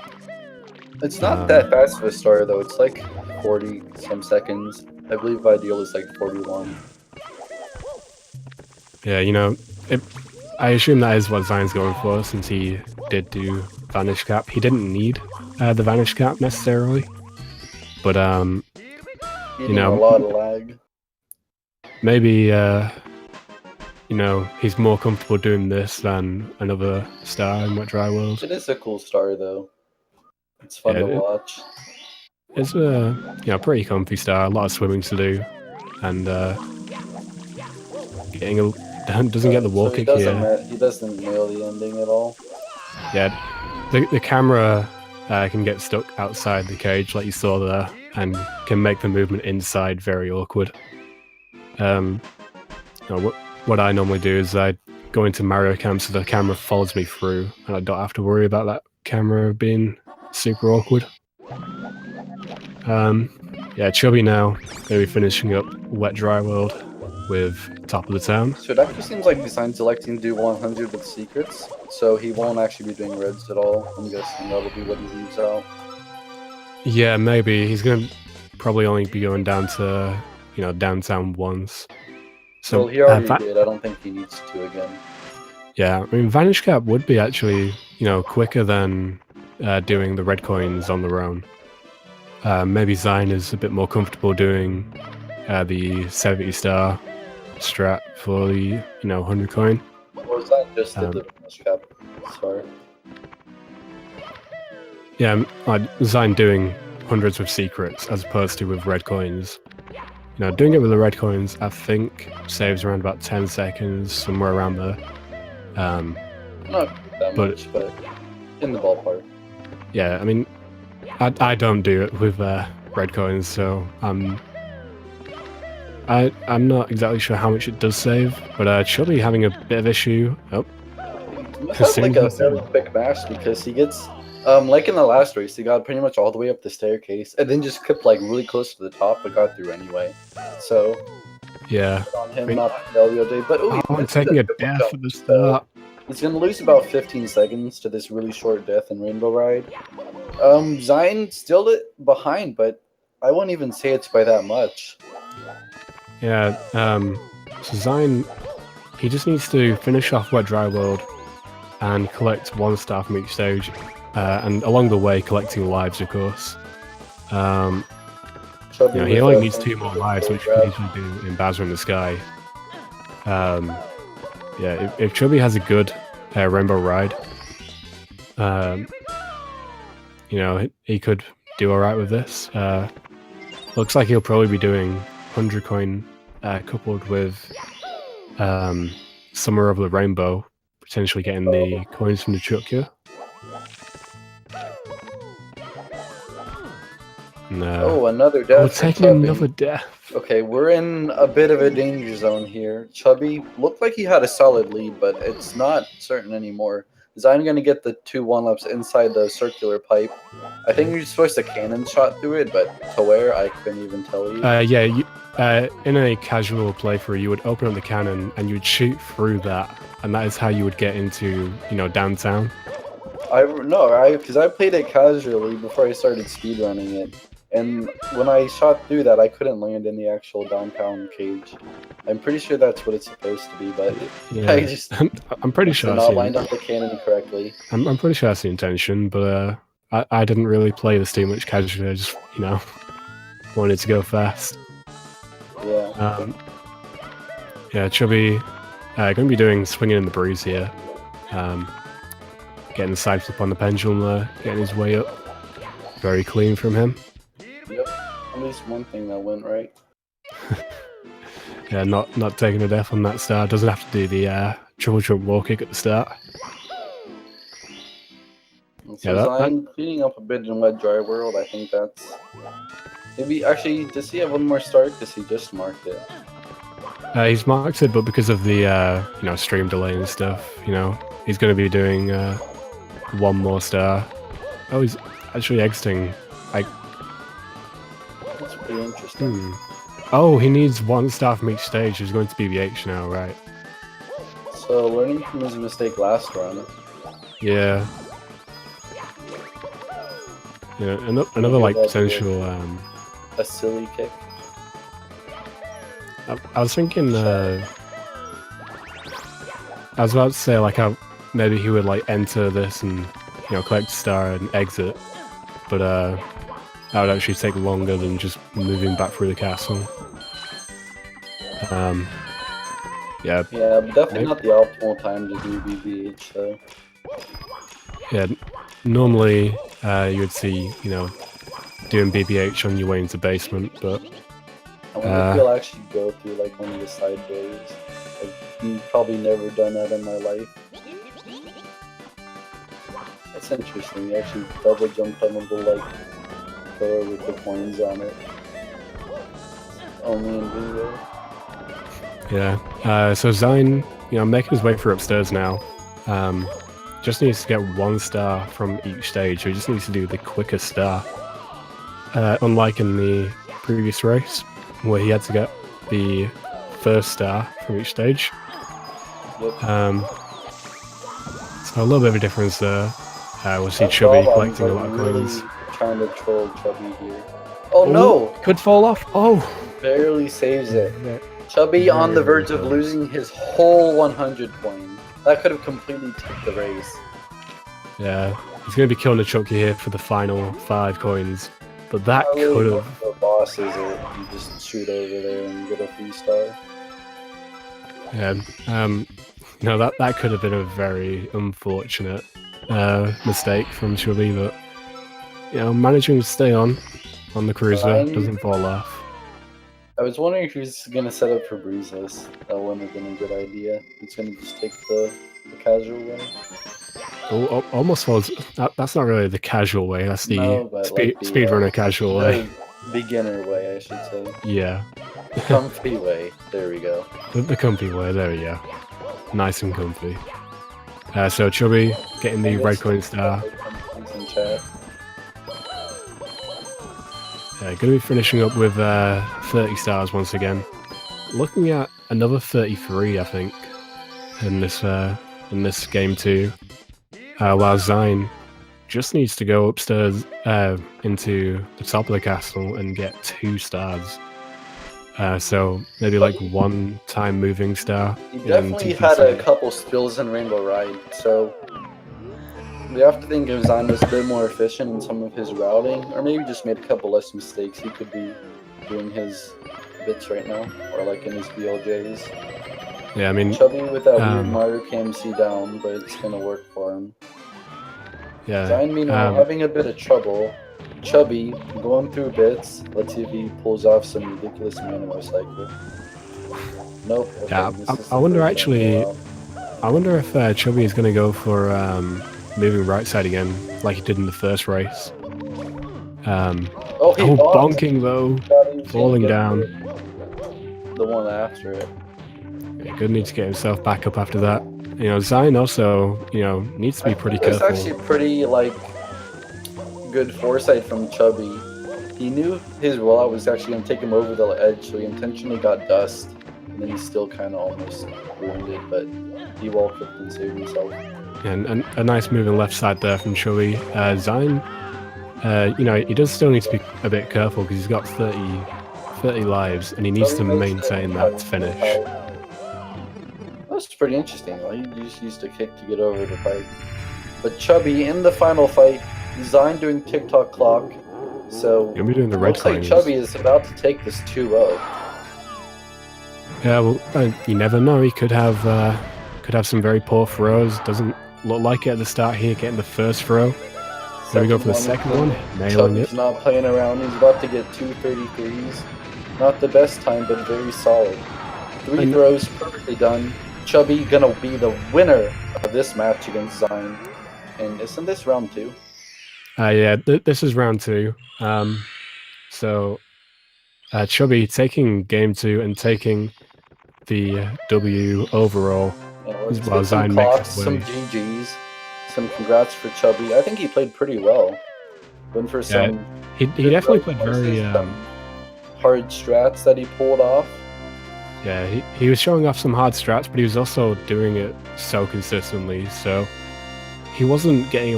[SPEAKER 2] It's not that fast of a start though. It's like 40 some seconds. I believe ideal is like 41.
[SPEAKER 1] Yeah, you know, I assume that is what Xein's going for since he did do vanish cap. He didn't need the vanish cap necessarily, but
[SPEAKER 2] Eating a lot of lag.
[SPEAKER 1] maybe you know, he's more comfortable doing this than another star in Wet Dry World.
[SPEAKER 2] It is a cool star though. It's fun to watch.
[SPEAKER 1] It's a you know, pretty comfy star, a lot of swimming to do, and getting a doesn't get the wall kick here.
[SPEAKER 2] He doesn't nail the ending at all.
[SPEAKER 1] Yeah, the camera can get stuck outside the cage like you saw there, and can make the movement inside very awkward. You know, what I normally do is I go into Mario Cam so the camera follows me through, and I don't have to worry about that camera being super awkward. Yeah, Chubby now maybe finishing up Wet Dry World with top of the town.
[SPEAKER 2] So it actually seems like Xein's electing to do 100 with secrets, so he won't actually be doing reds at all. I'm guessing that'll be what he leaves out.
[SPEAKER 1] Yeah, maybe he's gonna probably only be going down to, you know, downtown once. So
[SPEAKER 2] well, he already did. I don't think he needs to again.
[SPEAKER 1] Yeah, I mean, Vanish Cap would be actually, you know, quicker than doing the red coins on their own. Maybe Xein is a bit more comfortable doing the 70 star strat for the 100 coin.
[SPEAKER 2] Or is that just the finish cap? Sorry.
[SPEAKER 1] Yeah, Xein doing hundreds with secrets as opposed to with red coins. Doing it with the red coins, I think saves around about 10 seconds, somewhere around there.
[SPEAKER 2] Not that much, but in the ballpark.
[SPEAKER 1] Yeah, I mean, I don't do it with red coins, so I'm not exactly sure how much it does save, but Chubby having a bit of issue. Oh,
[SPEAKER 2] It's like a fairly quick match because he gets, like in the last race, he got pretty much all the way up the staircase and then just kept like really close to the top, but got through anyway. So
[SPEAKER 1] yeah,
[SPEAKER 2] on him not the LBOJ, but
[SPEAKER 1] I'm taking a death at the start.
[SPEAKER 2] He's gonna lose about 15 seconds to this really short death in Rainbow Ride. Xein still behind, but I won't even say it's by that much.
[SPEAKER 1] Yeah, so Xein, he just needs to finish off Wet Dry World and collect 1 star from each stage, and along the way collecting lives, of course. He only needs 2 more lives, which you can easily do in Bowser in the Sky. Yeah, if Chubby has a good Rainbow Ride, he could do alright with this. Looks like he'll probably be doing 100 coin coupled with Summer of the Rainbow, potentially getting the coins from the Chukya. No.
[SPEAKER 2] Oh, another death.
[SPEAKER 1] We're taking another death.
[SPEAKER 2] Okay, we're in a bit of a danger zone here. Chubby looked like he had a solid lead, but it's not certain anymore. Xein gonna get the 2 1-ups inside the circular pipe. I think you're supposed to cannon shot through it, but to where, I couldn't even tell you.
[SPEAKER 1] Yeah, in a casual playthrough, you would open up the cannon and you would shoot through that, and that is how you would get into, downtown.
[SPEAKER 2] Because I played it casually before I started speedrunning it. And when I shot through that, I couldn't land in the actual downtown cage. I'm pretty sure that's what it's supposed to be, but
[SPEAKER 1] yeah, I'm pretty sure
[SPEAKER 2] not lined up the cannon correctly.
[SPEAKER 1] I'm pretty sure that's the intention, but I didn't really play this too much casually. I just wanted to go fast.
[SPEAKER 2] Yeah.
[SPEAKER 1] Yeah, Chubby going to be doing swinging in the breeze here, getting the side flip on the pendulum there, getting his way up. Very clean from him.
[SPEAKER 2] Yep, at least one thing that went right.
[SPEAKER 1] Yeah, not taking a death on that star. Doesn't have to do the triple jump wall kick at the start.
[SPEAKER 2] So Xein cleaning up a bit in Wet Dry World. I think that's maybe actually. Does he have 1 more star? Because he just marked it.
[SPEAKER 1] He's marked it, but because of the stream delay and stuff, he's going to be doing 1 more star. Oh, he's actually exiting.
[SPEAKER 2] That's pretty interesting.
[SPEAKER 1] Oh, he needs 1 star from each stage. He's going to BBH now, right?
[SPEAKER 2] So learning from his mistake last run.
[SPEAKER 1] Yeah. Another like potential.
[SPEAKER 2] A silly kick.
[SPEAKER 1] I was thinking. I was about to say like how maybe he would like enter this and collect a star and exit, but that would actually take longer than just moving back through the castle. Yeah.
[SPEAKER 2] Yeah, but definitely not the optimal time to do BBH though.
[SPEAKER 1] Yeah, normally you would see doing BBH on your way into basement, but
[SPEAKER 2] I wonder if you'll actually go through like one of the side doors. I've probably never done that in my life. That's interesting. You actually double jumped on the like door with the coins on it. Only in video.
[SPEAKER 1] Yeah. So Xein, making his way through upstairs now. Just needs to get 1 star from each stage. So he just needs to do the quickest star. Unlike in the previous race, where he had to get the 1st star from each stage.
[SPEAKER 2] Yep.
[SPEAKER 1] So a little bit of a difference there. We'll see Chubby collecting a lot of coins.
[SPEAKER 2] Trying to troll Chubby here. Oh no!
[SPEAKER 1] Could fall off. Oh!
[SPEAKER 2] Barely saves it. Chubby on the verge of losing his whole 100 coin. That could have completely tipped the race.
[SPEAKER 1] Yeah, He's going to be killing a Chucky here for the final 5 coins, but that
[SPEAKER 2] Probably
[SPEAKER 1] could
[SPEAKER 2] one
[SPEAKER 1] have.
[SPEAKER 2] of the bosses it. You just shoot over there and get a free star.
[SPEAKER 1] Yeah, no, that could have been a very unfortunate mistake from Chubby, but managing to stay on the cruiser, doesn't fall off.
[SPEAKER 2] I was wondering if he was gonna set up for Breezes. That wouldn't have been a good idea. He's gonna just take the casual way.
[SPEAKER 1] Oh, almost falls. That's not really the casual way. That's the speedrunner casual way.
[SPEAKER 2] Beginner way, I should say.
[SPEAKER 1] Yeah.
[SPEAKER 2] Comfy way. There we go.
[SPEAKER 1] The comfy way. There we go. Nice and comfy. So Chubby getting the red coin star.
[SPEAKER 2] In chat.
[SPEAKER 1] Going to be finishing up with 30 stars once again. Looking at another 33, I think, in this game too. While Xein just needs to go upstairs into the top of the castle and get 2 stars. So maybe like 1 time moving star.
[SPEAKER 2] He definitely had a couple skills in Rainbow Ride, so we have to think if Xein was a bit more efficient in some of his routing, or maybe just made a couple less mistakes, he could be doing his bits right now, or like in his BLJs.
[SPEAKER 1] Yeah, I mean,
[SPEAKER 2] Chubby with that weird Mario KMC down, but it's gonna work for him.
[SPEAKER 1] Yeah.
[SPEAKER 2] Xein, meanwhile, having a bit of trouble. Chubby going through bits. Let's see if he pulls off some ridiculous Manimo cycle. Nope. Okay,
[SPEAKER 1] yeah, I wonder actually. I wonder if Chubby is gonna go for moving right side again, like he did in the first race. Bonking though, falling down.
[SPEAKER 2] The one after it.
[SPEAKER 1] Yeah, good need to get himself back up after that. Xein also, needs to be pretty careful.
[SPEAKER 2] It's actually pretty, good foresight from Chubby. He knew his rollout was actually going to take him over the edge, so he intentionally got dust, and then he still kind of almost ruined it, but he wall-clipped and saved himself.
[SPEAKER 1] And a nice move on left side there from Chubby. Xein, he does still need to be a bit careful because he's got 30 lives, and he needs to maintain that finish.
[SPEAKER 2] That's pretty interesting. He just used a kick to get over the pipe. But Chubby in the final fight, Xein doing TikTok clock. So
[SPEAKER 1] you'll be doing the red
[SPEAKER 2] looks like Chubby is about to take this 2-0.
[SPEAKER 1] Yeah, well, you never know. He could have some very poor throws. Doesn't look like it at the start here. Getting the first throw. There we go for the second one. Nailing it.
[SPEAKER 2] Chubby's not playing around. He's about to get 2 33s. Not the best time, but very solid. 3 throws, perfectly done. Chubby gonna be the winner of this match against Xein. And isn't this round 2?
[SPEAKER 1] Yeah, this is round 2. So Chubby taking game 2 and taking the W overall.
[SPEAKER 2] Let's get some clocks, some GGs, some congrats for Chubby. I think he played pretty well. Went for some.
[SPEAKER 1] He definitely played very
[SPEAKER 2] hard strats that he pulled off.
[SPEAKER 1] Yeah, he was showing off some hard strats, but he was also doing it so consistently. So he wasn't getting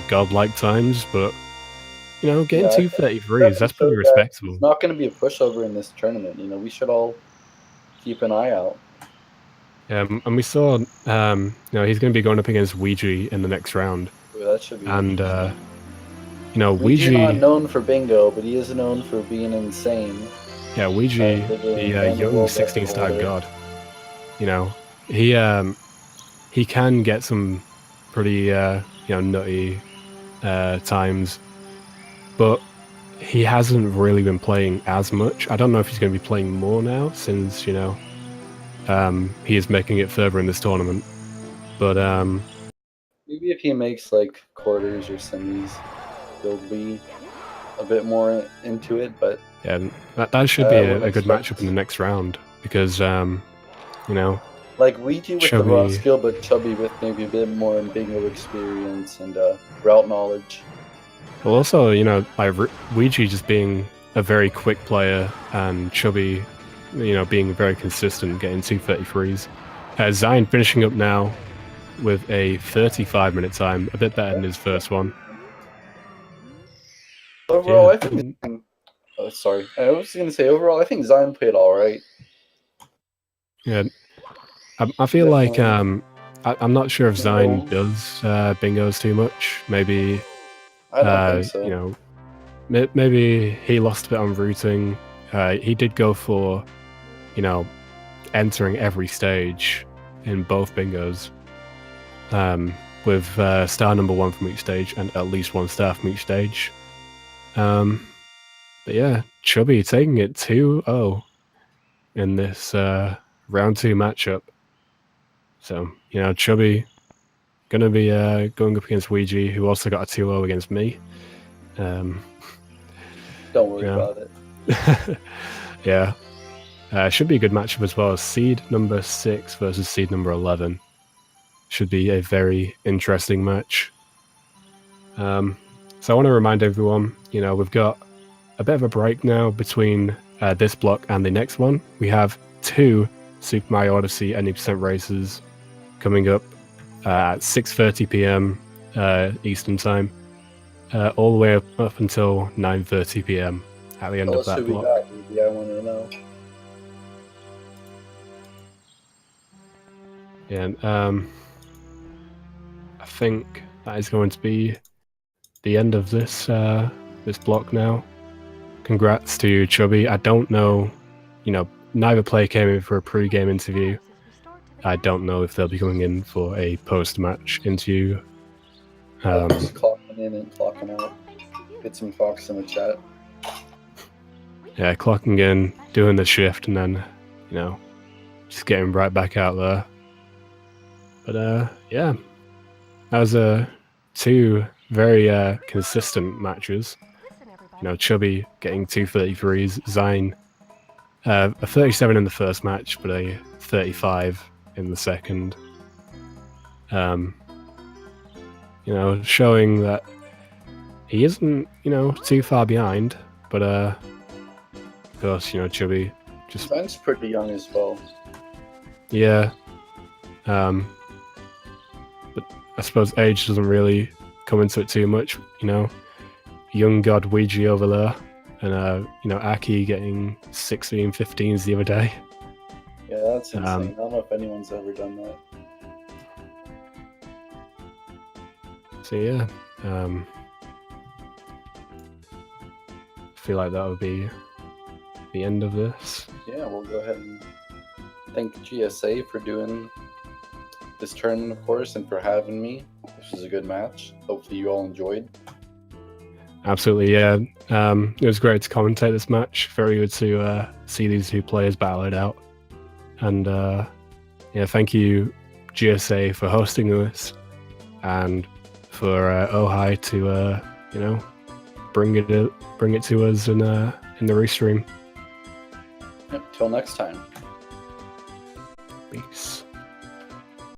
[SPEAKER 1] godlike times, but getting 2 33s, that's pretty respectable.
[SPEAKER 2] It's not going to be a pushover in this tournament. We should all keep an eye out.
[SPEAKER 1] And we saw, he's going to be going up against Ouija in the next round.
[SPEAKER 2] Ooh, that should be.
[SPEAKER 1] And
[SPEAKER 2] Ouija not known for bingo, but he is known for being insane.
[SPEAKER 1] Yeah, Ouija, the young 16-star god. He can get some pretty nutty times, but he hasn't really been playing as much. I don't know if he's going to be playing more now since he is making it further in this tournament. But
[SPEAKER 2] maybe if he makes quarters or semis, he'll be a bit more into it. But
[SPEAKER 1] yeah, that should be a good matchup in the next round because
[SPEAKER 2] Ouija with the raw skill, but Chubby with maybe a bit more bingo experience and route knowledge.
[SPEAKER 1] Well, also, Ouija just being a very quick player and Chubby, being very consistent, getting 2 33s. Xein finishing up now with a 35-minute time, a bit better than his first one.
[SPEAKER 2] Overall, I think. Sorry, I was going to say overall, I think Xein played all right.
[SPEAKER 1] Yeah. I feel like I'm not sure if Xein
[SPEAKER 2] No.
[SPEAKER 1] does bingos too much. Maybe
[SPEAKER 2] I don't think so.
[SPEAKER 1] you know, maybe he lost a bit on routing. He did go for, you know, entering every stage in both bingos, with star number 1 from each stage and at least 1 star from each stage. But yeah, Chubby taking it 2-0 in this round 2 matchup. So, you know, Chubby gonna be going up against Ouija, who also got a 2-0 against me.
[SPEAKER 2] Don't worry
[SPEAKER 1] yeah.
[SPEAKER 2] about it.
[SPEAKER 1] Yeah. Should be a good matchup as well. Seed number 6 versus seed number 11. Should be a very interesting match. So I want to remind everyone, you know, we've got a bit of a break now between this block and the next one. We have 2 Super Mario Odyssey 80% races coming up at 6:30 p.m. Eastern Time, all the way up until 9:30 p.m. at the end of that block.
[SPEAKER 2] Yeah, I want to know.
[SPEAKER 1] And I think that is going to be the end of this this block now. Congrats to Chubby. I don't know, you know, neither player came in for a pre-game interview. I don't know if they'll be coming in for a post-match interview.
[SPEAKER 2] Just clocking in and clocking out. Get some talks in the chat.
[SPEAKER 1] Yeah, clocking in, doing the shift, and then, you know, just getting right back out there. But yeah, that was 2 very consistent matches. You know, Chubby getting 2 33s, Xein a 37 in the first match, but a 35 in the second. You know, showing that he isn't, you know, too far behind, but of course, you know, Chubby just...
[SPEAKER 2] Xein's pretty young as well.
[SPEAKER 1] Yeah. But I suppose age doesn't really come into it too much, you know. Young God Ouija over there, and you know, Aki getting 16, 15s the other day.
[SPEAKER 2] Yeah, that's insane. I don't know if anyone's ever done that.
[SPEAKER 1] So yeah, I feel like that would be the end of this.
[SPEAKER 2] Yeah, we'll go ahead and thank GSA for doing this tournament, of course, and for having me. This was a good match. Hopefully you all enjoyed.
[SPEAKER 1] Absolutely, yeah. It was great to commentate this match. Very good to see these 2 players battle it out. And yeah, thank you GSA for hosting this, and for Ohai to you know, bring it to us in the restream.
[SPEAKER 2] Yep, till next time.
[SPEAKER 1] Peace.